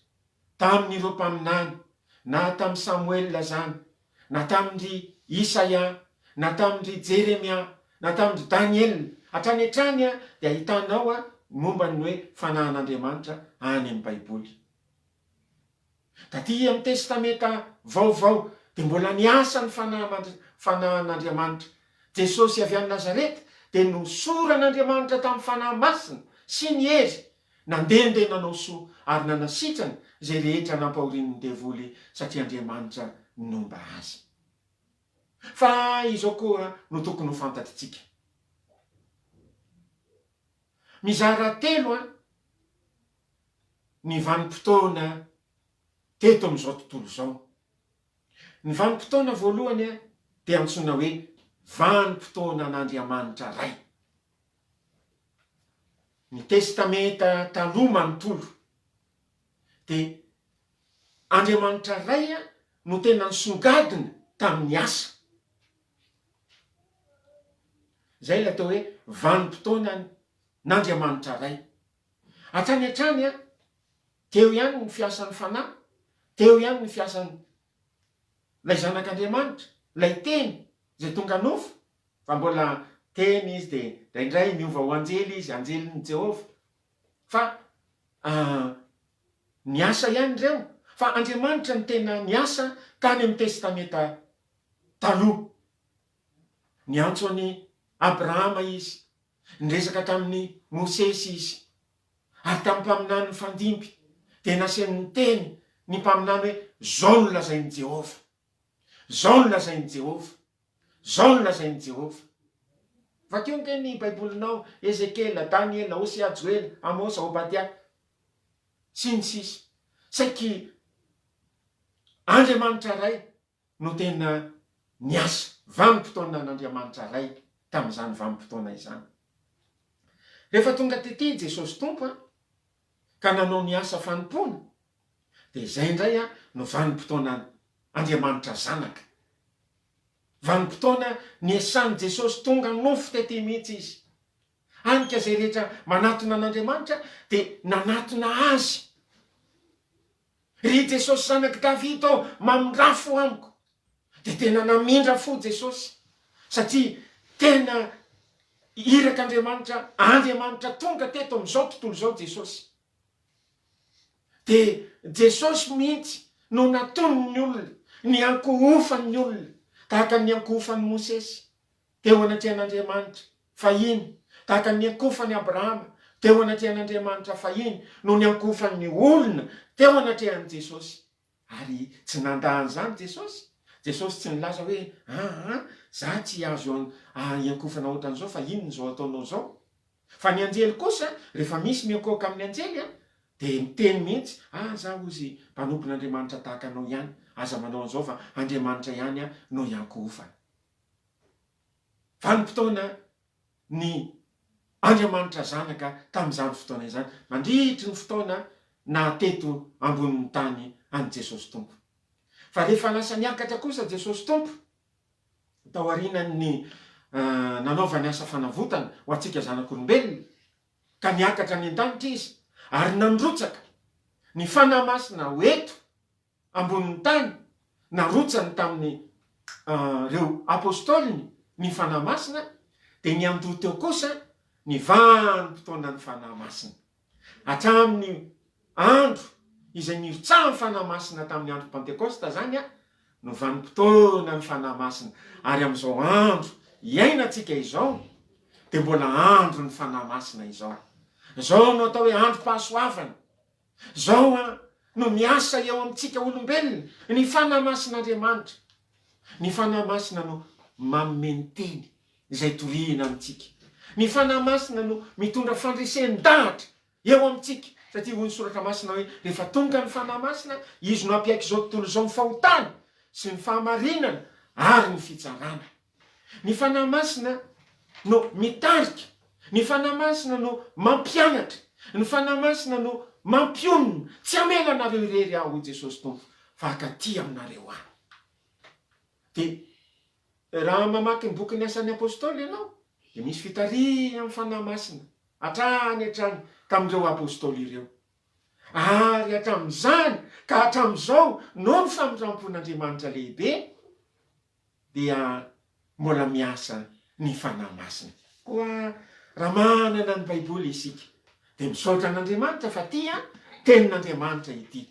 tamin'ireo mpaminany, na tamin'ny Samuel zany, na tamin'ny Isaia, na tamin'ny Jeremia, na tamin'ny Daniel, hatrany hatrany dia ahitanao momba ny hoe fanahin'Andriamanitra any amin'ny baiboly. Taty amin'ny testamenta vaovao dia mbola ny asa ny fanahin'Andriamanitra. Jesosy avy any Nazareta dia nosoran'Andriamanitra tamin'ny fanahy masina sy ny hery, nandehandeha nanao soa ary nanasitrana izay rehetra nampahorin'ny devoly satria Andriamanitra nomba azy. Fa izao koa no tokony ho fantatritsika. Mizara telo ny vanim-potoana teto amin'izao tontolo izao. Ny vanim-potoana voalohany dia antsoina hoe vanim-potoana an'Andriamanitra ray. Ny testamenta taloha manontolo dia Andriamanitra ray no tena nisongadina tamin'ny asa. Zay ilay atao hoe vanim-potoana n'Andriamanitra ray. Hatrany hatrany teo ihany ny fiasan'ny fanahy, teo ihany ny fiasan'ny lay zanak'Andriamanitra, lay teny izay tonga nofo, fa mbola teny izy dia indraindray miova ho anjely izy, anjelin'ny Jehova, fa niasa ihany reo, fa Andriamanitra ny tena niasa tany amin'ny testamenta taloha. Niantso any Abrahama izy, niresaka tamin'ny Mosesy izy, ary tamin'ny mpaminany ny fandimby dia nasiany teny ny mpaminany hoe zao no lazain'i Jehova, zao no lazain'i Jehova, zao no lazain'i Jehova. Vakeo nke ny baibolinao Ezekela, Daniela, Hosea, Joela, Amosa, Obadia sy ny sisa. Saiky Andriamanitra ray no tena niasa, vanim-potoana n'Andriamanitra ray tamin'izany vanim-potoana izany. Rehefa tonga tety Jesosy Tompo ka nanao ny asa fanompona, dia izay indray no vanim-potoana Andriamanitra Zanaka. Vanim-potoana niesan'i Jesosy tonga nofo tety mihitsy izy. Hanika izay rehetra manatona an'Andriamanitra dia nanatona azy. Ry Jesosy zanaky Davida ao, mamindrafo amiko, dia tena namindra fo Jesosy, satria tena irak'Andriamanitra, Andriamanitra tonga teto amin'izao tontolo izao Jesosy. Dia Jesosy mihitsy no natony ny olona, ny ankohofan'ny olona, tahaka ny ankohofan'ny Mosesy teo anatrehan'Andriamanitra fahiny, tahaka ny ankohofan'ny Abrahama teo anatrehan'Andriamanitra fahiny, no ny ankohofan'ny olona teo anatrehan'i Jesosy. Ary tsy nandahany zany Jesosy. Jesosy tsy nilaza hoe za tsy azo iankofana ohatran'izao fa inona zao ataonao zao. Fa ny anjely kosa rehefa misy miankohoka amin'ny anjely dia miteny mihitsy, za ozy mpanompon'Andriamanitra tahaka anao ihany, aza manao an'izao fa Andriamanitra ihany no iankofana. Vanim-potoana ny Andriamanitra Zanaka tamin'izany fotoana izany, mandritry ny fotoana na teto ambonin'ny tany any Jesosy Tompo. Fa rehefa lasa niakatra kosa Jesosy Tompo, tao aorianany nanaovany asa fanavotana ho antsika zanak'olombelona, ka niakatra ny an-danitra izy, ary nandrotsaka ny fanahy masina hoeto ambonin'ny tany, narotsany tamin'ny reo apôstôliny ny fanahy masina, dia niandro teo kosa ny vanim-potoana ny fanahy masina. Hatramin'ny andro izay niritsahan'ny fanahy masina tamin'ny andro Pentekosta zany no vanim-potoana ny fanahy masina. Ary amin'izao andro iainantsika izao dia mbola andro ny fanahy masina izao. Zao no atao hoe androm-pahasoavana. Zao no miasa eo amintsika olombelona ny fanahy masin'Andriamanitra. Ny fanahy masina no manome teny izay toriana amintsika. Ny fanahy masina no mitondra fandreseni-dahatra eo amintsika. Satria hoy ny soratra masina hoe rehefa tonga ny fanahy masina, izy no hampiaiky izao tontolo izao ny fahotana sy ny fahamarinana ary ny fitsarana. Ny fanahy masina no mitarika, ny fanahy masina no mampianatra, ny fanahy masina no mampionona. Tsy hamela anareo irery aho, hoy Jesosy Tompo, fa akaty aminareo ahy. Dia raha mamaky ny boky ny asan'ny apôstôly ianao, dia misy fitariana amin'ny fanahy masina hatrany tamin'ireo apôstôly ireo. Ary hatramin'izany ka hatramin'izao no ny famirampon'Andriamanitra lehibe dia mbola miasa ny fanahy masina. Koa raha manana ny baiboly isika dia misaotra an'Andriamanitra fa tenin'Andriamanitra ity.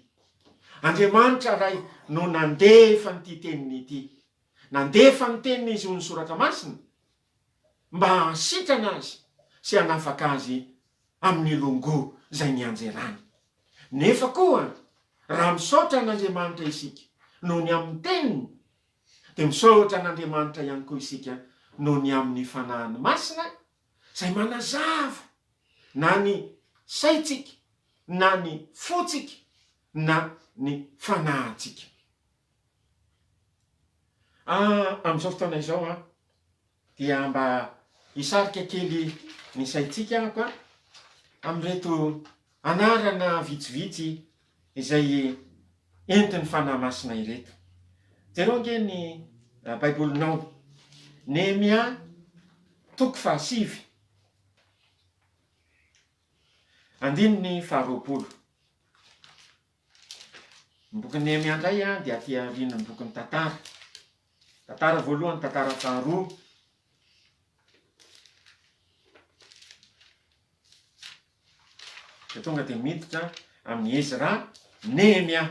Andriamanitra ray no nandefa n'ity teniny ity. Nandefa ny teniny izy ho ny soratra masina mba hasitrana azy sy hanafaka azy amin'ny longo izay nianjerany. Nefa koa raha misaotra an'Andriamanitra isika noho ny amin'ny teniny, dia misaotra an'Andriamanitra ihany koa isika noho ny amin'ny fanahiny masina izay manazava na ny saitsika, na ny fotsika, na ny fanahintsika. Amin'izao fotoana izao dia mba hisarika kely ny saitsika ahako amin'reto anarana vitsivitsy izay entin'ny fanahy masina ireto. Jereo nge ny baibolinao, Nehemia 7:9, andininy 20. Ny bokin'ny Nehemia indray dia aty aorian'ny bokin'ny tantara. Tantara voalohany, tantara faharoa. tonga dia miditra amin'ny Ezra, Nehemia.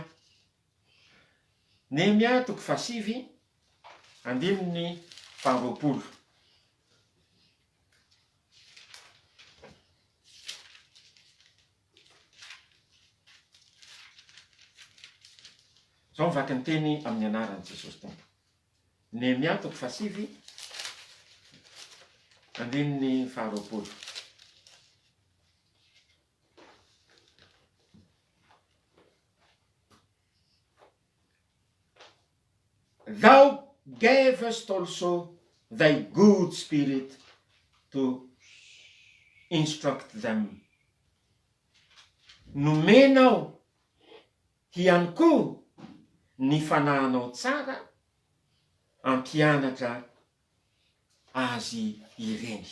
Nehemia toko fasivy, andininy faharoapolo. Zao mivaky ny teny amin'ny anaran'i Jesosy tompo. Nehemia toko fasivy, andininy faharoapolo. Thou gavest also thy good spirit to instruct them. Nomenao ihany koa ny fanahinao tsara ampianatra azy ireny.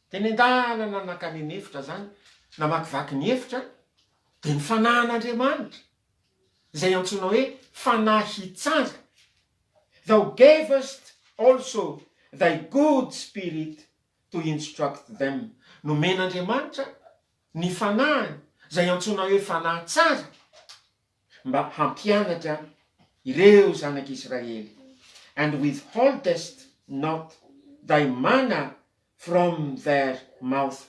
Teny an-dalana nakany ny hevitra zany, namakivaky ny hevitra, dia ny fanahin'Andriamanitra, izay antsoina hoe fanahy tsara. Thou gavest also thy good spirit to instruct them. Nomen'Andriamanitra ny fanahy, izay antsoina hoe fanahy tsara, mba hampianatra ireo zanak'Israely. And withholdest not thy manna from their mouth.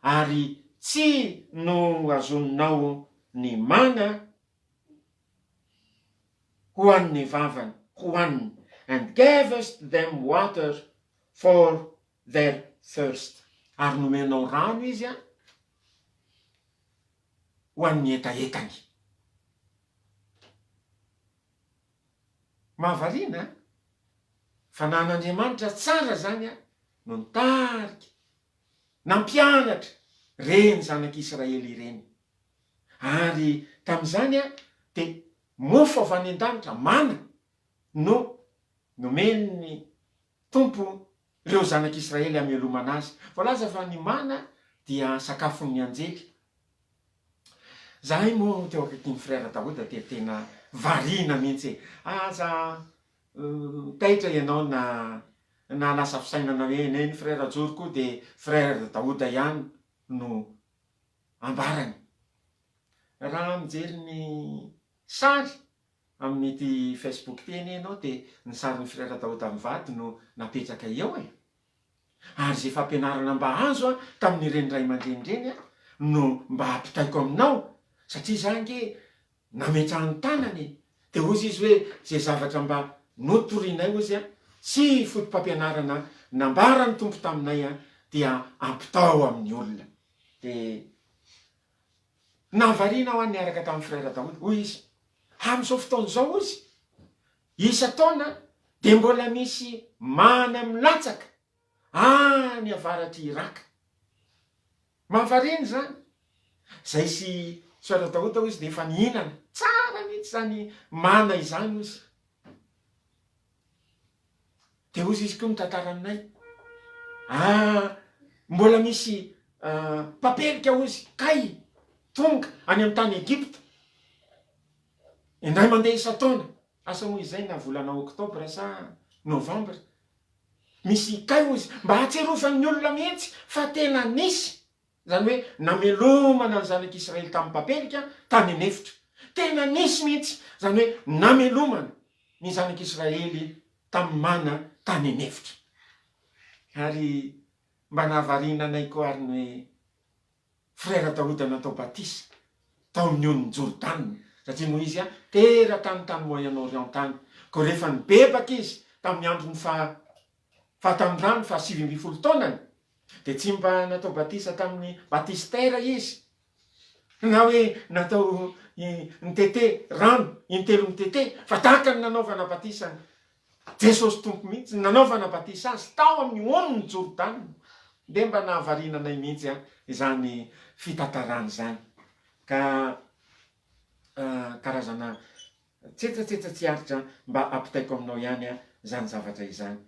Ary tsy no azoninao ny mana ho an'ny vavany, ho anny. And gavest them water for their thirst. Ary nomenao rano izy ho an'ny etaetany. Mahavariana, fanahin'Andriamanitra tsara zany no nitariky, nampianatra reny zanak'Israely ireny. Ary tamin'izany dia mofo avy any an-danitra, mana no nomeny tompo ireo zanak'Israely hamelomana azy. Voalaza fa ny mana dia sakafon'ny anjely. Zahay moa teo akaikin'ny frère Daouda dia tena variana mihitsy. Aza taitra ianao na lasa fisainana hoe ny frère Joro koa dia frère Daouda ihany no ambarany. Raha mijery ny sary amin'ity Facebook teny ianao dia ny sarin'ny frère Daouda mivady no napetraka eo e. Ary izay fampianarana mba azo tamin'ireny ray aman-dreny no mba hampitaiko aminao. Satria zange nametrahany tanany, dia ozy izy hoe zay zavatra mba notorinay ozy tsy fotom-pampianarana nambarany tompo taminay dia ampitao amin'ny olona. Dia navariana ho an'ny araka tamin'ny frère Daouda, hoy izy, amin'izao fotoan'izao izy, isa taona dia mbola misy mana milatsaka any avaratry Iraka. Mahavariana zany. Zay sy frère Daouda izy dia efa nihinana tsara mihitsy zany mana izany izy. Dia ozy izy koa mitantara aminay, mbola misy papelika ozy kay tonga any amin'ny tany Egypta, indray mandeha isa-taona. Asa moa izay na volana oktobra sa novambra, misy kay ozy mba hatserofan'ny olona mihitsy fa tena nisy. Zany hoe namelomana ny zanak'Israely tamin'ny papelika tany anefitra. Tena nisy mihitsy, zany hoe namelomana ny zanak'Israely tamin'ny mana tany anefitra. Ary mba nahavariana anay koa ary ny frère Daouda natao batisa tao amin'ny on'ny Jordany. Satria moa izy teraka ny tany Moyen-Orient tany. Ko rehefa nibebaka izy tamin'ny andro ny fahatamindrano 7 taonany, dia tsy mba natao batisa tamin'ny batistera izy, na hoe natao nitete rano, intelo mitete, fa tahaka ny nanaovana batisa Jesosy tompo mihitsy, nanaovana batisa azy tao amin'ny on'ny Jordany. Dia mba nahavariana anay mihitsy izany fitantarany zany. Ka karazana tsetratsetra tsy aritra mba ampitaiko aminao ihany zany zavatra izany.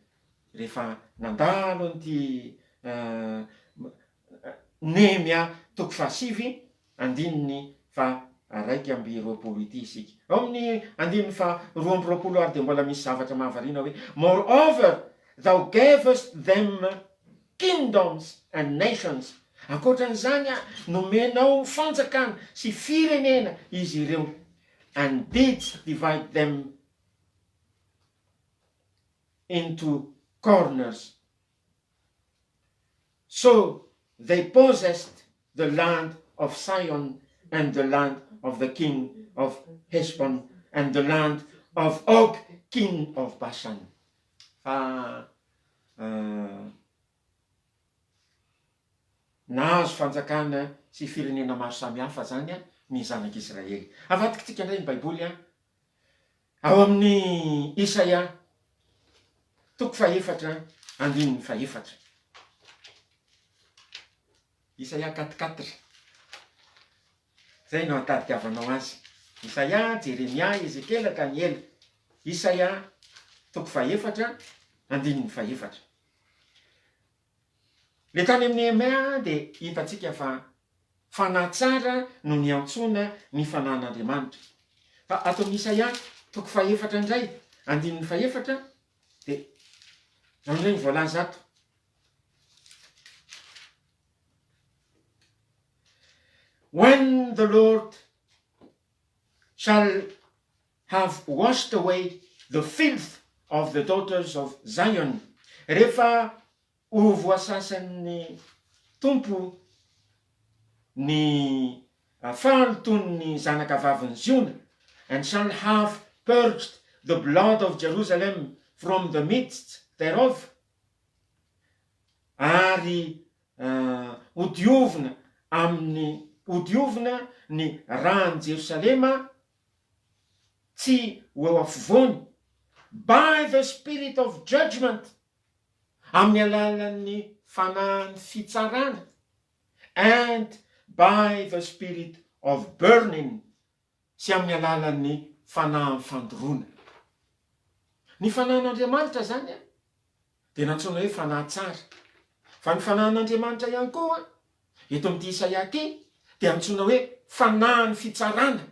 Rehefa nandalo an'ity Nehemia toko fasivy, andininy fa araiky amby roapolo ity isika. Ao amin'ny andininy fa roa amby roapolo ary dia mbola misy zavatra mahavariana hoe, moreover thou gavest them kingdoms and nations, Ankoatran'izany nomenao fanjakana sy firenena izy ireo, and did divide them into corners. So they possessed the land of Sion and the land of the king of Heshbon and the land of Og, king of Bashan. Nahazo fanjakana sy firenena maro samihafa zany ny zanak'Israely. Avadikitsika indray ny baiboly ao amin'ny Isaia 4:4. Isaia 4:4. Zay no atadiavanao azy. Isaia, Jeremia, Ezekela, Daniela. Isaia 4:4. Le tany amin'ny Néhémia dia hitatsika fa fanatsara no ny antsona ny fanan'Andriamanitra. Fa ato amin'ny Isaia 4:4 indray, 4 dia amin'ireny voalaza ato. When the Lord shall have washed away the filth of the daughters of Zion, rehefa ho voasasan'ny tompo ny fahalotony zanakavaviny Ziona, and shall have purged the blood of Jerusalem from the midst thereof, ary hodiovina ny rany Jerusalema tsy ho eo afovoany, by the spirit of judgment, amin'ny alalan'ny fanahany fitsarana, and by the spirit of burning, sy amin'ny alalan'ny fanahany fandorona. Ny fanahan'Andriamanitra zany dia nantsona hoe fanahy tsara. Fa ny fanahan'Andriamanitra ihany koa eto amin'ity Isaia ity dia antsoina hoe fanahany fitsarana,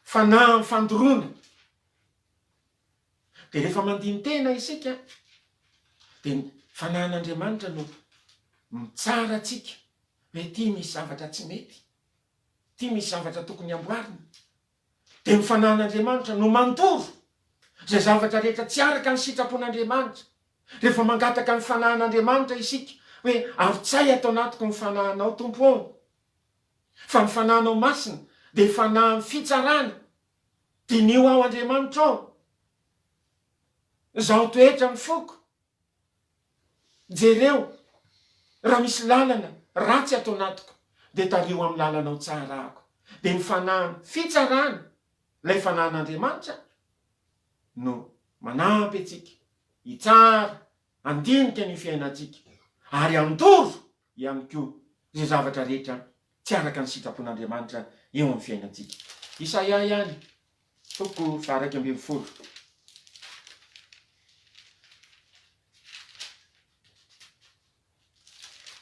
fanahany fandorona. Dia rehefa mandiny tena isika dia fanahan'Andriamanitra no mitsara atsika hoe ty misy zavatra tsy mety, ty misy zavatra tokony amboarina. Dia ny fanahan'Andriamanitra no mantoro zay zavatra rehetra tsy araka ny sitrapon'Andriamanitra. Rehefa mangataka ny fanahan'Andriamanitra isika hoe arotsay atao anatiko ny fanahanao tompo ao. Fa ny fanahanao masina dia fanahany fitsarana. Dinio ao Andriamanitra ao. Zaho toetra mifoko. Jereo, raha misy lalana ratsy atao anatiko, dia tario amin'ny lalanao tsara ako. Dia ny fanahany fitsarana, ilay fanahan'Andriamanitra, no manampy atsika hitsara, andinika ny fiainantsika, ary andoro ihany koa zay zavatra rehetra tsy araka ny sitrapon'Andriamanitra eo amin'ny fiainantsika. Isaia ihany 4:12.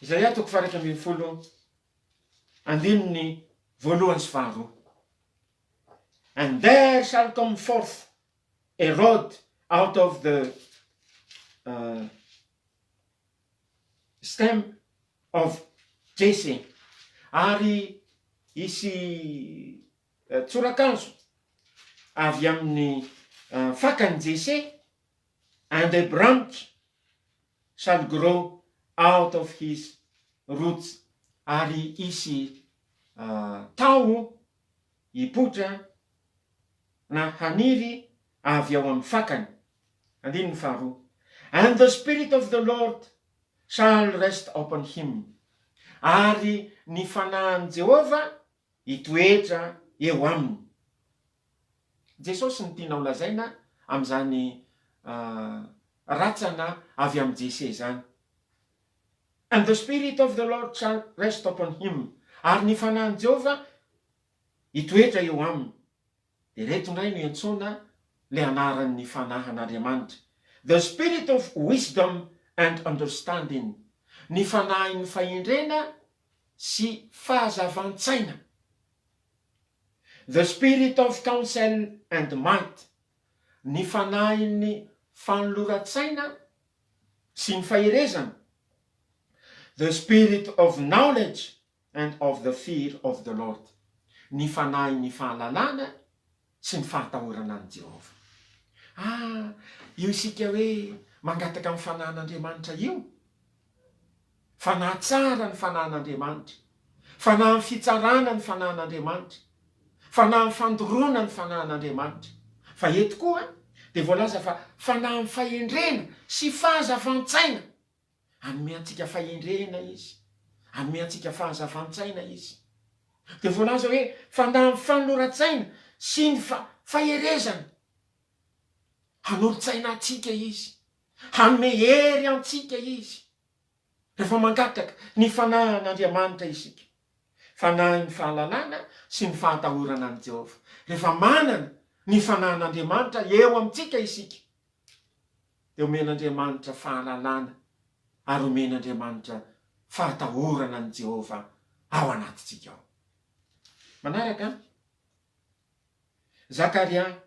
Isaia 4:12, andininy 1 sy 2. And there shall come forth a rod out of the stem of Jesse, ary isy tsorakanzo avy amin'ny fakany Jesse, and a branch shall grow out of his roots, ary isy taho hipotra na haniry avy ao amin'ny fakany. Andininy 2. And the spirit of the Lord shall rest upon him, ary ny fanahan'i Jehova hitoetra eo aminy. Jesosy ny tiana ho lazaina amin'izany ratsana avy amin'ny Jesse zany. And the spirit of the Lord shall rest upon him, ary ny fanahan'i Jehova hitoetra eo aminy. Dia reto indray no iantsona le anaran'ny fanahan'Andriamanitra. The spirit of wisdom and understanding, ny fanahin'ny fahendrena sy fahazavan-tsaina. The spirit of counsel and might, ny fanahin'ny fanoloran-tsaina sy ny faherezana. the spirit of knowledge and of the fear of the Lord. Ny fanahy ny fahalalana sy ny fahatahorana an' Jehova. Io isika hoe mangataka amin'ny fanahin'Andriamanitra io. Fanahy tsara ny fanahin'Andriamanitra. Fanahy fitsarana ny fanahin'Andriamanitra. Fanahy fandorona ny fanahin'Andriamanitra. Fa eto koa dia voalaza fa fanahy fahendrena sy fahazavan-tsaina. Hanome antsika fahendrena izy. Hanome antsika fahazavan-tsaina izy. Dia voalaza hoe fanahy fanoran-tsaina sy ny faherezana. Hanolo-tsaina antsika izy. Hanome hery antsika izy. Rehefa mangataka ny fanahin'Andriamanitra isika. Fanahy ny fahalalana sy ny fahatahorana an' Jehova. Rehefa manana ny fanahin'Andriamanitra eo amintsika isika, dia omen'Andriamanitra fahalalana ary omen'Andriamanitra fahatahorana an' Jehova ao anatitsika ao. Manaraka Zakaria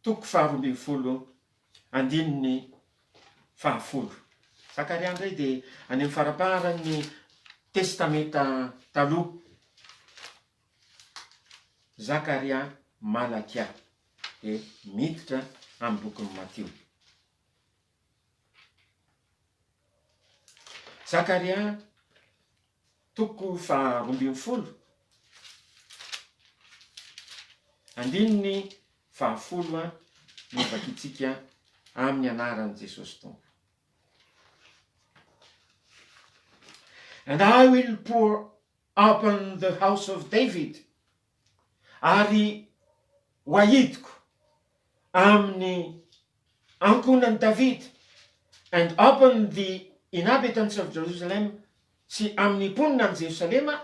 12:10 Zakaria indray dia any amin'ny faraparan'ny testamenta taloha. Zakaria, Malakia dia miditra amin'ny bokin'ny Matio. Zakaria 12:10 10 ny vakitsika amin'ny anaran'i Jesosy Tompo. And I will pour upon the house of David, ary hoahidiko amin'ny ankonan'i David, and upon the inhabitants of Jerusalem, sy amin'ny mponina ny Jerusalema,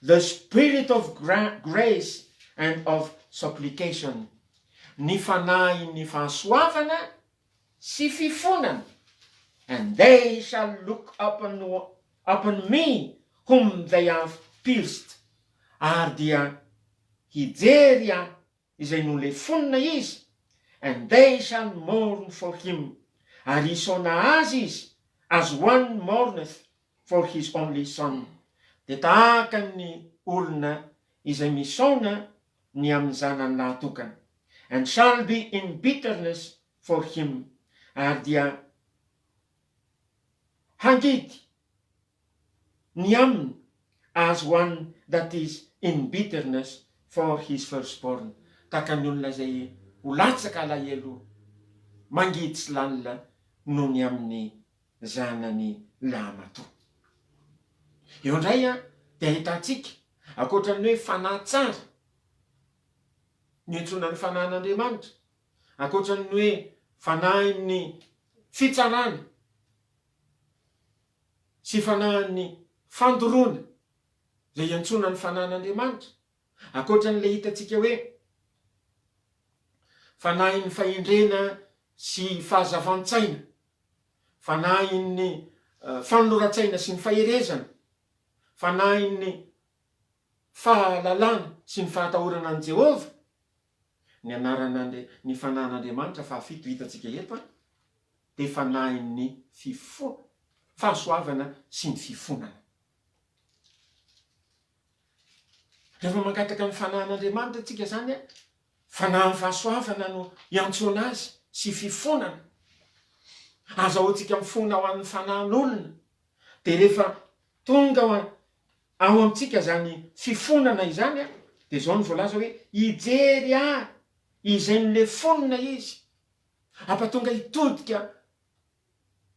the spirit of grace and of supplication, ny fanahy ny fahasoavana sy fifonana. And they shall look upon me whom they have pierced. Ary dia hijery aho izay nolefonina izy. And they shall mourn for him. Ary hisaona azy izy as one mourneth for his only son. Dia tahaka ny olona izay misaona ny amin'ny zanany nahatokana. And shall be in bitterness for him. Ary dia hangidy ny aminy as one that is in bitterness for his firstborn. Tahaka ny olona izay ho latsaka alahelo, mangidy sy lalina noho ny amin'ny zanany lamatoa. Eo indray dia ahitantsika ankoatra ny hoe fanahy tsara ny antsoina ny fanahin'Andriamanitra, ankoatra ny hoe fanahy ny fitsarana sy fanahy ny fandoroana izay antsoina ny fanahin'Andriamanitra, ankoatra n'ilay hitantsika hoe fanahy ny fahendrena sy fahazavan-tsaina, fanahy ny fanoloran-tsaina sy ny faherezana, fanahy ny fahalalana sy ny fahatahorana an' Jehova. Ny anarana ny fanahin'Andriamanitra fahafito hitantsika eto dia fanahy ny fahasoavana sy ny fifonana. Rehefa mangataka ny fanahin'Andriamanitra tsika zany fanahy fahasoavana no iantsoana azy sy fifonana. Azahoantsika mifona ao amin'ny fanahin'olona, dia rehefa tonga ao amintsika zany fifonana izany dia zao ny voalaza hoe hijery ahy izay nolefonina izy. Ampatonga hitodika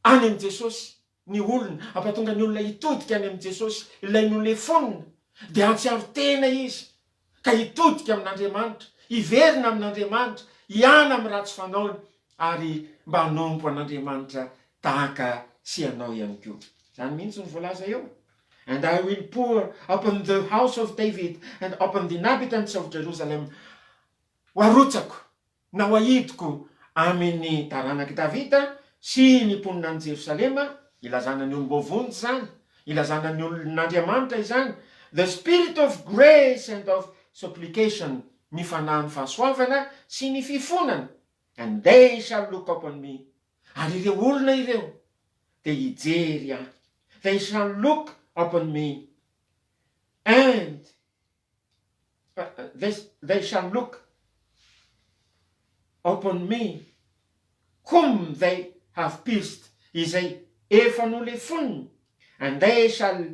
any amin'i Jesosy ny olona, ampatonga ny olona hitodika any amin'i Jesosy ilay nolefonina, dia hatsiaro tena izy ka hitodika amin'Andriamanitra, hiverina amin'Andriamanitra, hiana amin'ny ratsy fanaony, ary mba hanompo an'Andriamanitra tahaka sy anao ihany koa. Zany mihitsy ny voalaza eo. And I will pour upon the house of David and upon the inhabitants of Jerusalem. Hoarotsako na hoahidiko amin'ny taranaky Davida sy ny mponina any Jerusalema, ilazana ny olombovonjy zany, ilazana ny olon'Andriamanitra izany, the spirit of grace and of supplication, ny fanahy ny fahasoavana sy ny fifonana. And they shall look upon me. Ary ireo olona ireo dia hijery ahy they shall look upon me, and they shall look upon me, whom they have pierced, izay efa nolefony, and they shall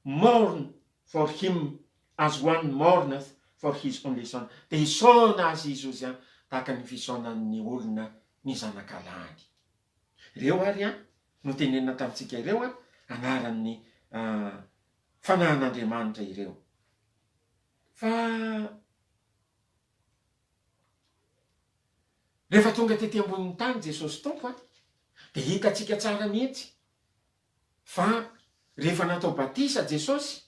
mourn for him as one mourneth for his only son. Dia isaona azy izy ozy tahaka ny fisaonan'ny olona ny zanakalany. Ireo ary no tenenina tamintsika ireo anaran'ny fanahin'Andriamanitra ireo. Fa rehefa tonga tety ambonin'ny tany Jesosy Tompo dia hitatsika tsara mihitsy fa rehefa natao batisa Jesosy,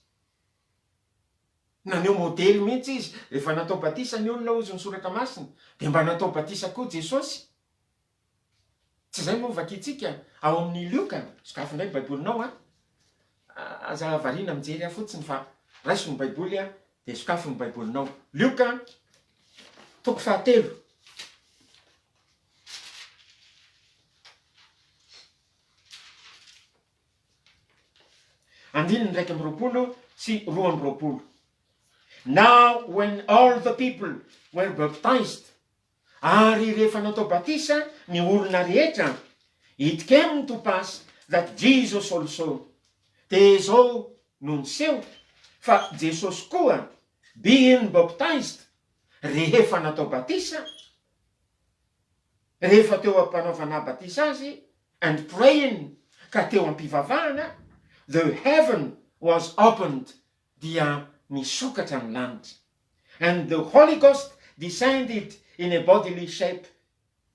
naneo modely mihitsy izy. Rehefa natao batisa ny olona ozy ny soratra masina, dia mba natao batisa koa Jesosy. Tsy izay moa vakitsika ao amin'ny Lioka, sokafo indray baibolinao aza variana mijery fotsiny fa raiso ny baiboly dia sokafo ny baibolinao. Lioka toko 7. Andininy 1:20 sy 2:20. Now when all the people were baptized, ary rehefa natao batisa ny olona rehetra, it came to pass that Jesus also, dia izao no niseho fa Jesosy koa, being baptized, rehefa natao batisa, rehefa teo ampanaovana batisa azy, and praying, ka teo ampivavahana, the heaven was opened, dia nisokatra ny lanitra, and the Holy Ghost descended in a bodily shape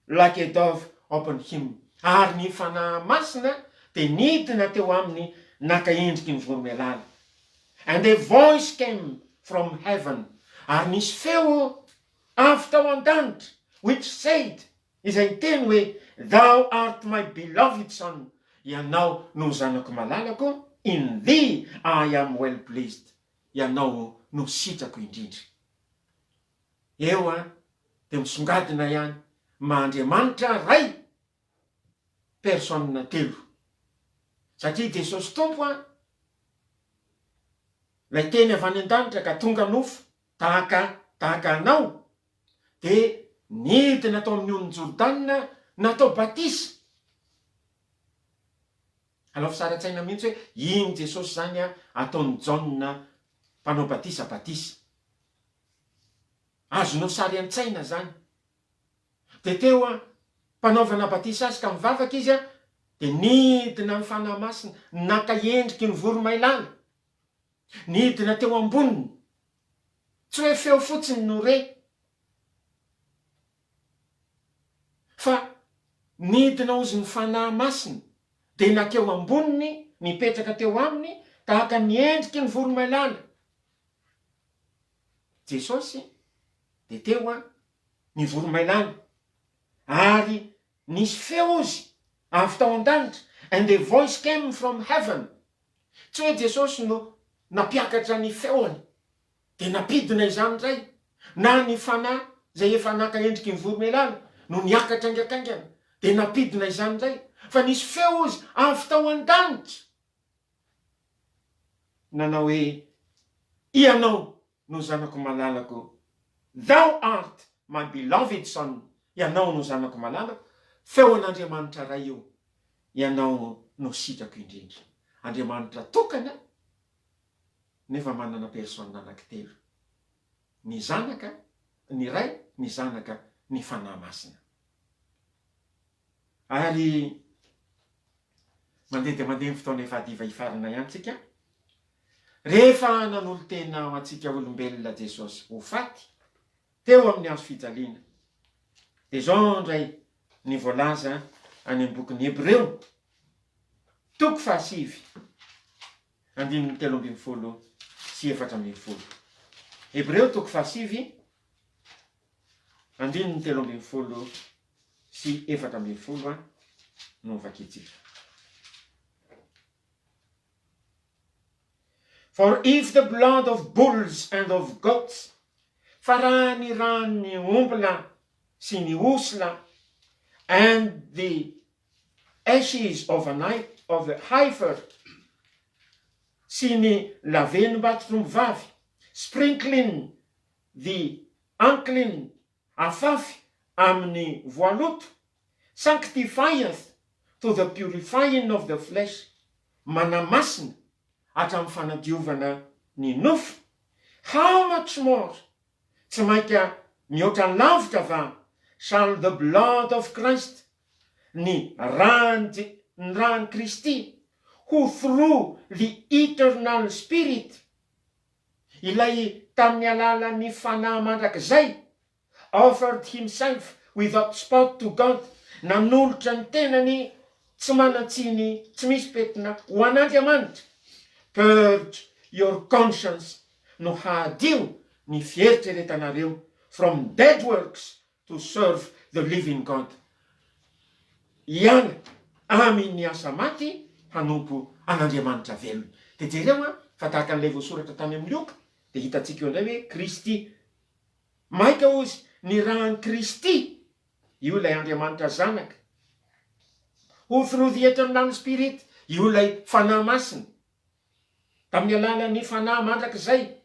like a dove upon him. Ary ny fanahy masina dia nidina teo aminy naka endriky ny voromailala. And a voice came from heaven, ary nisy feo avy tao an-danitra, which said, izay teny hoe, thou art my beloved son, ianao no zanako malalako, in thee I am well pleased, ianao no sitrako indrindra. Eo dia misongadina ihany Mahandriamanitra ray, personne telo. Satria Jesosy Tompo lay teny avy any an-danitra ka tonga nofo tahaka anao, dia nidina tao amin'ny on'ny Jordana natao batisa. Alao fisaratsaina mihitsy hoe iny Jesosy zany ataon'ny Jaona mpanao batisa. Azonao sary an-tsaina zany. Dia teo mpanaovana batisa azy ka mivavaka izy dia nidina amin'ny fanahy masina naka endriky ny voromailala, nidina teo amboniny, tsy hoe feo fotsiny no re, fa nidina ozy ny fanahy masina dia nakeo amboniny, nipetraka teo aminy tahaka ny endriky ny voromailala. Jesosy dia teo ny voromailala, ary nisy feo ozy avy tao an-danitra, and the voice came from heaven. Tsy hoe Jesosy no napiakatra ny feony dia napidina izany ndray, na ny fanahy izay efa naka endriky ny voromailala no niakatra aingakaingana dia napidina izany ndray, fa nisy feo ozy avy tao an-danitra, nanao hoe, ianao no zanako malalako, thou art my beloved son, ianao no zanako malalako. Feo an'Andriamanitra ray io, ianao no sitrako indrindra. Andriamanitra tokana nefa manana personne anankitelo, ny zanaka, ny ray, ny zanaka, ny fanahy masina. Ary mandeha mandeha fotoana efa diva ifarana ihany tsika, rehefa nanolo tena ho antsika olombelona Jesosy ho faty teo amin'ny hazo fijaliana, dia izao ndray ny voalaza any am-bokin'ny Hebreo toko 7, 13 sy 14. Hebreo toko 7, 13 sy 14 no vakitsika. For if the blood of bulls and of goats, fa raha ny ranony ombola sy ny osla, and the ashes of a heifer sy ny lavenim-bato-tombovavy, sprinkling the unclean, afafy amin'ny voaloto, sanctifieth to the purifying of the flesh, manamasina hatramin'ny fanadiovana ny nofo. How much more, tsy mainka mihoatra lavitra va, shall the blood of Christ, ny rany Kristy, who through the eternal spirit, ilay tamin'ny alalan'ny fanahy mandrakizay, offered himself without spot to God, nanolotra ny tenany tsy manatsiny, tsy misy petina ho an'Andriamanitra. Purge your conscience, no hadio ny fieritreretanareo from dead works to serve the living God. Iana amin'ny asa maty hanompo an'Andriamanitra velona. De jereo fa tahaka an'ilay voasoratra tany amin'ny Lioka, de hitatsika eo indray hoe Kristy. Maika ozy ny rany Kristy, io ilay Andriamanitra zanaka. Who through the eternal spirit, io ilay fanahy masina. Tamin'ny alalan'ny fanahy mandrakizay,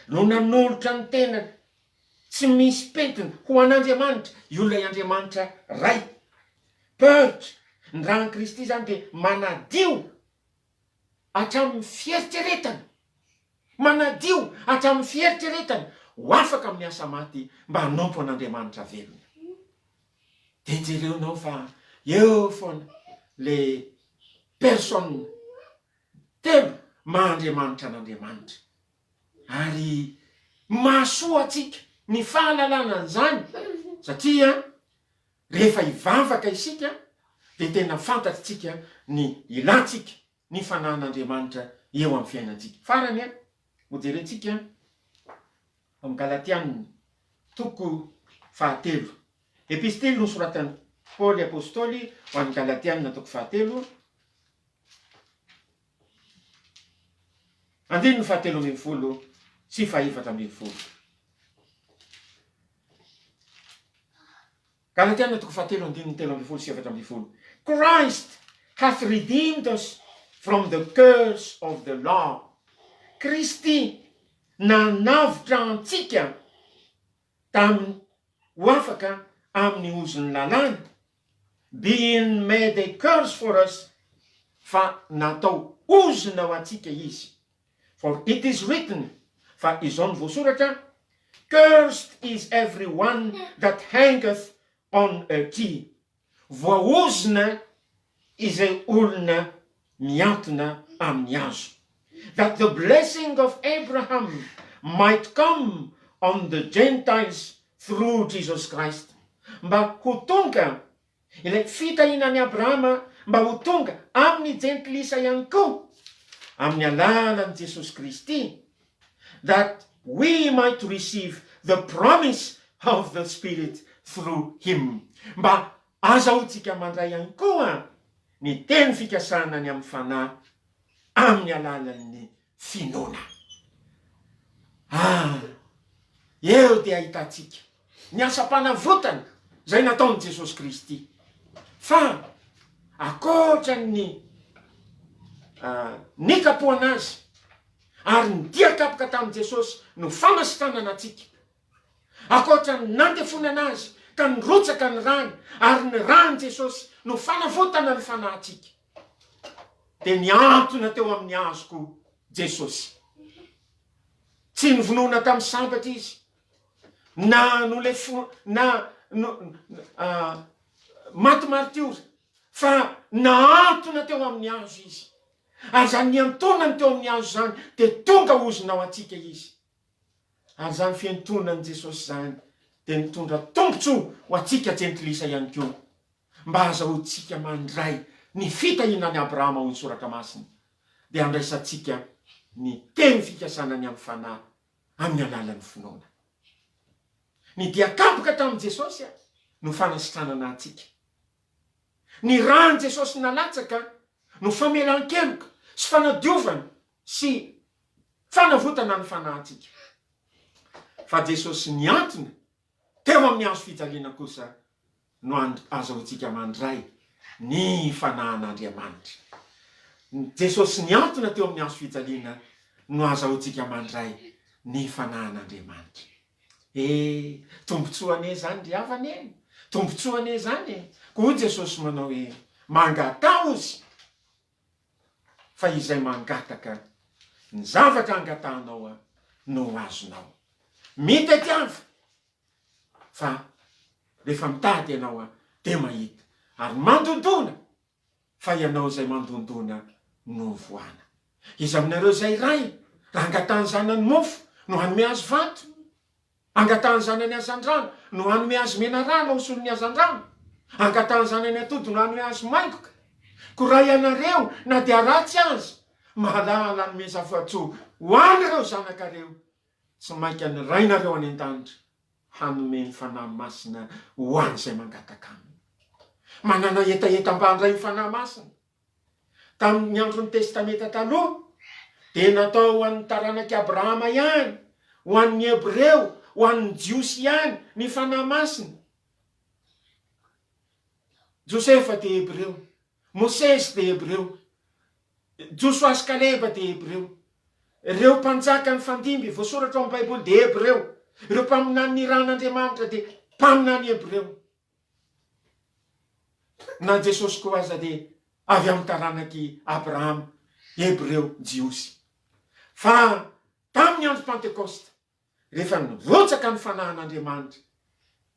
no nanolotra ny tenany tsy misy pentina ho an'Andriamanitra, io ilay Andriamanitra ray. Purge, ny rany Kristy zany de manadio hatramin'ny fieritreretana, manadio hatramin'ny fieritreretana ho afaka amin'ny asa maty mba hanompo an'Andriamanitra velona. De jereonao fa eo foana le personne telo maha-Andriamanitra an'Andriamanitra. Ary mahasoa atsika ny fahalalana an'izany, satria rehefa hivavaka isika de tena fantatsika ny ilantsika ny fanan'Andriamanitra eo amin'ny fiainantsika. Farany ho jerentsika amin'ny Galatianina toko 7. Epistily nosoratan'i Paoly apôstôly ho an'ny Galatianina toko 7. Andininy 17 sy 14. Galatianina toko 7 andininy 17 sy 14. Christ hath redeemed us from the curse of the law. Kristy nanavitra antsika tamin'ny ho afaka amin'ny ozon'ny lalàna, being made a curse for us, fa natao ozona ho atsika izy. For it is written, fa izao ny voasoratra, cursed is everyone that hangeth on a tree. Voaozona izay olona miantona amin'ny hazo. That the blessing of Abraham might come on the Gentiles through Jesus Christ. Mba ho tonga ilay fitahinan'i Abrahama, mba ho tonga amin'ny jentilisa ihany koa amin'ny alalan'i Jesosy Kristy, that we might receive the promise of the Spirit through him. Mba azahotsika mandray ihany koa ny teny fikasana ny amin'ny fanahy amin'ny alalan'ny finoana. Eo dia ahitatsika ny asa-panavotana zay nataon'i Jesosy Kristy. Fa akoatra ny nikapoana azy ary ny diakapoka tamin'i Jesosy no famasitranana atsika. Akoatra ny nandefonana azy ka nirotsaka ny rany, ary ny rany Jesosy no fanavotana ny fanahintsika. De niantona teo amin'ny hazoko Jesosy. Tsy nivonoana tamin'ny sambatra izy, na maty martiory, fa naantona teo amin'ny hazo izy. Ary zany niantonany teo amin'ny hazo zany de tonga ozona ho atsika izy. Ary zany fiantonan'i Jesosy zany de nitondra tombotso ho atsika jentilisa ihany koa, mba azahoantsika mandray ny fitahinan'i Abrahama ho ny soratra masina, de andraisantsika ny teny fikasanany amin'ny fanahy amin'ny alalan'ny finoana. Ny diakapoka tamin'i Jesosy no fanasitranana atsika. Ny rany Jesosy nalatsaka no famelan-keloka sy fanadiovana sy fanavotana ny fanahintsika. Fa Jesosy niantona teo amin'ny hazo fijaliana kosa no azahoantsika mandray ny fanahyn'Andriamanitra. Jesosy niantona teo amin'ny hazo fijaliana no azahoantsika mandray ny fanahin'Andriamanitra. Tombontsoa ane zany ry havana eny, tombontsoa ane zany e. Koa Jesosy manao hoe mangatao izy fa izay mangataka ny zavatra angatanao no azonao. Mitetiava fa rehefa mitady ianao de mahita, ary mandondona fa ianao izay mandondona no voana. Izy aminareo zay ray raha angatany zanany mofo no hanome azy vato, angatany zanany azandrano no hanome azy mena rano solon'ny azandrano, angatany zanany atody no hanome azy maingoka. Ko raha ianareo na dia ratsy azy mahalala hanome zava-tsoa ho anareo zanakareo, tsy mainka ny rainareo any an-danitra hanome ny fanahy masina ho an'izay mangataka aminy. Manana etaetam-bandray ny fanahy masina. Tamin'ny andron'ny testamenta taloha dia natao ho an'ny taranaky Abrahama ihany, ho an'ny Hebreo, ho an'ny Jiosy ihany ny fanahy masina. Josefa dia Hebreo, Mosesy dia Hebreo, Joshua sy Kaleba dia Hebreo, ireo mpanjaka ny fandimby voasoratra ao amin'ny Baiboly dia Hebreo, ireo mpaminany ny ran'Andriamanitra dia mpaminany Hebreo. Na Jesosy koa aza dia avy amin'ny taranaky Abrahama, Hebreo, Jiosy. Fa tamin'ny andro Pentekosta, rehefa nirotsaka ny fanahin'Andriamanitra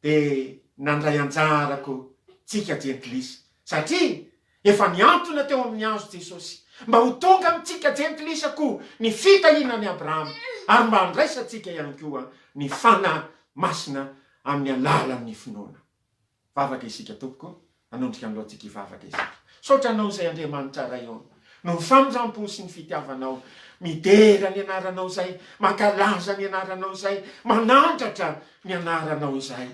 dia nandray anjarako tsika jentilisa, satria efa niantona teo amin'ny hazo Jesosy mba ho tonga amintsika jentilisa koa ny fitahinany Abrahama, ary mba handraisantsika ihany koa ny fanahy masina amin'ny alalan'ny finoana. Vavaka isika tompoko, anondrika alohantsika hivavaka isika. Saotra anao izay Andriamanitra ray eo, no famindrampo sy ny fitiavanao, midera ny anaranao izay, mankalaza ny anaranao izay, manandratra ny anaranao izay,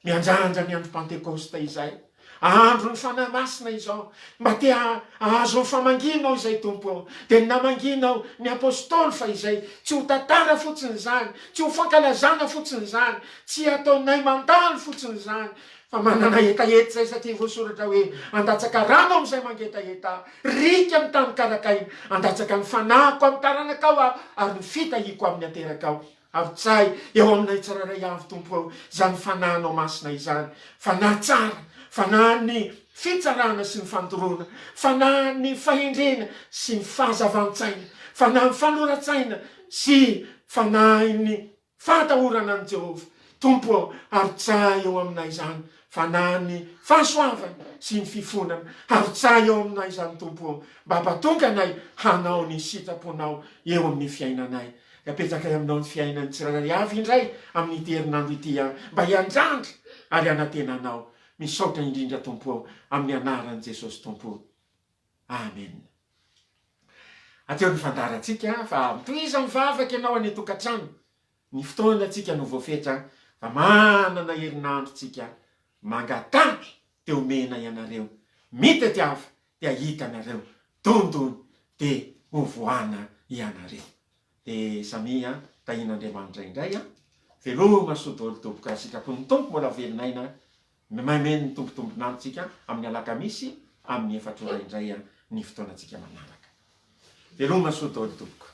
mianjanja ny andro Pentekosta izay, andro ny fanahy masina izao, mba te ahazo ny famanginao izay tompo, dia ny namanginao ny apôstôly fa izay tsy ho tantara fotsiny zany, tsy ho fankalazana fotsiny zany, tsy ataonay mandalo fotsiny zany, fa manana etaeta zay, satria voasoratra hoe andatsaka rano amin'izay mangetaeta, rika amin'ny tany karakaina, andatsaka ny fanahiko amin'ny taranakao ary ny fitahiko amin'ny aterakao. Avy-tsay eo aminay tsiraray avy tompo eo zany fanahinao masina izany, fanahy tsara, fanahy ny fitsarana sy ny fandoroana, fanahy ny fahendrena sy ny fahazavan-tsaina, fanahy ny fanoratsaina sy fanahy ny fahatahorana an Jehovah. Tompo avy-tsay eo aminay izany, fanahy ny fahasoavana sy ny fifonana, avy-tsay eo aminay izany tompo, mba hampatonga anay hanao ny sitraponao eo amin'ny fiainanay. Apetraka aminao ny fiainany tsiraray avy indray amin'ny herinandro ity, mba hiandrandra ary anatenanao. Misaotra indrindra tompo amin'ny anaran'i Jesosy tompo. Amen. Ateo ny fandarantsika fa mitoiza mivavaka ianao any tokantrano. Ny fotoana tsika no voafetra fa manana herinandro tsika mangataka teo mena ianareo, mitetiava dia hitanareo, tondony dia hovoana ianareo. Dia samia tahin'Andriamanitra indray veloma sodolo toboka sitrapony tompo mbola velinaina maimeny ny tompotombonantsika amin'ny alakamisy amin'ny 4 indray ny fotoanantsika manaraka. Veloma sodolo toboka.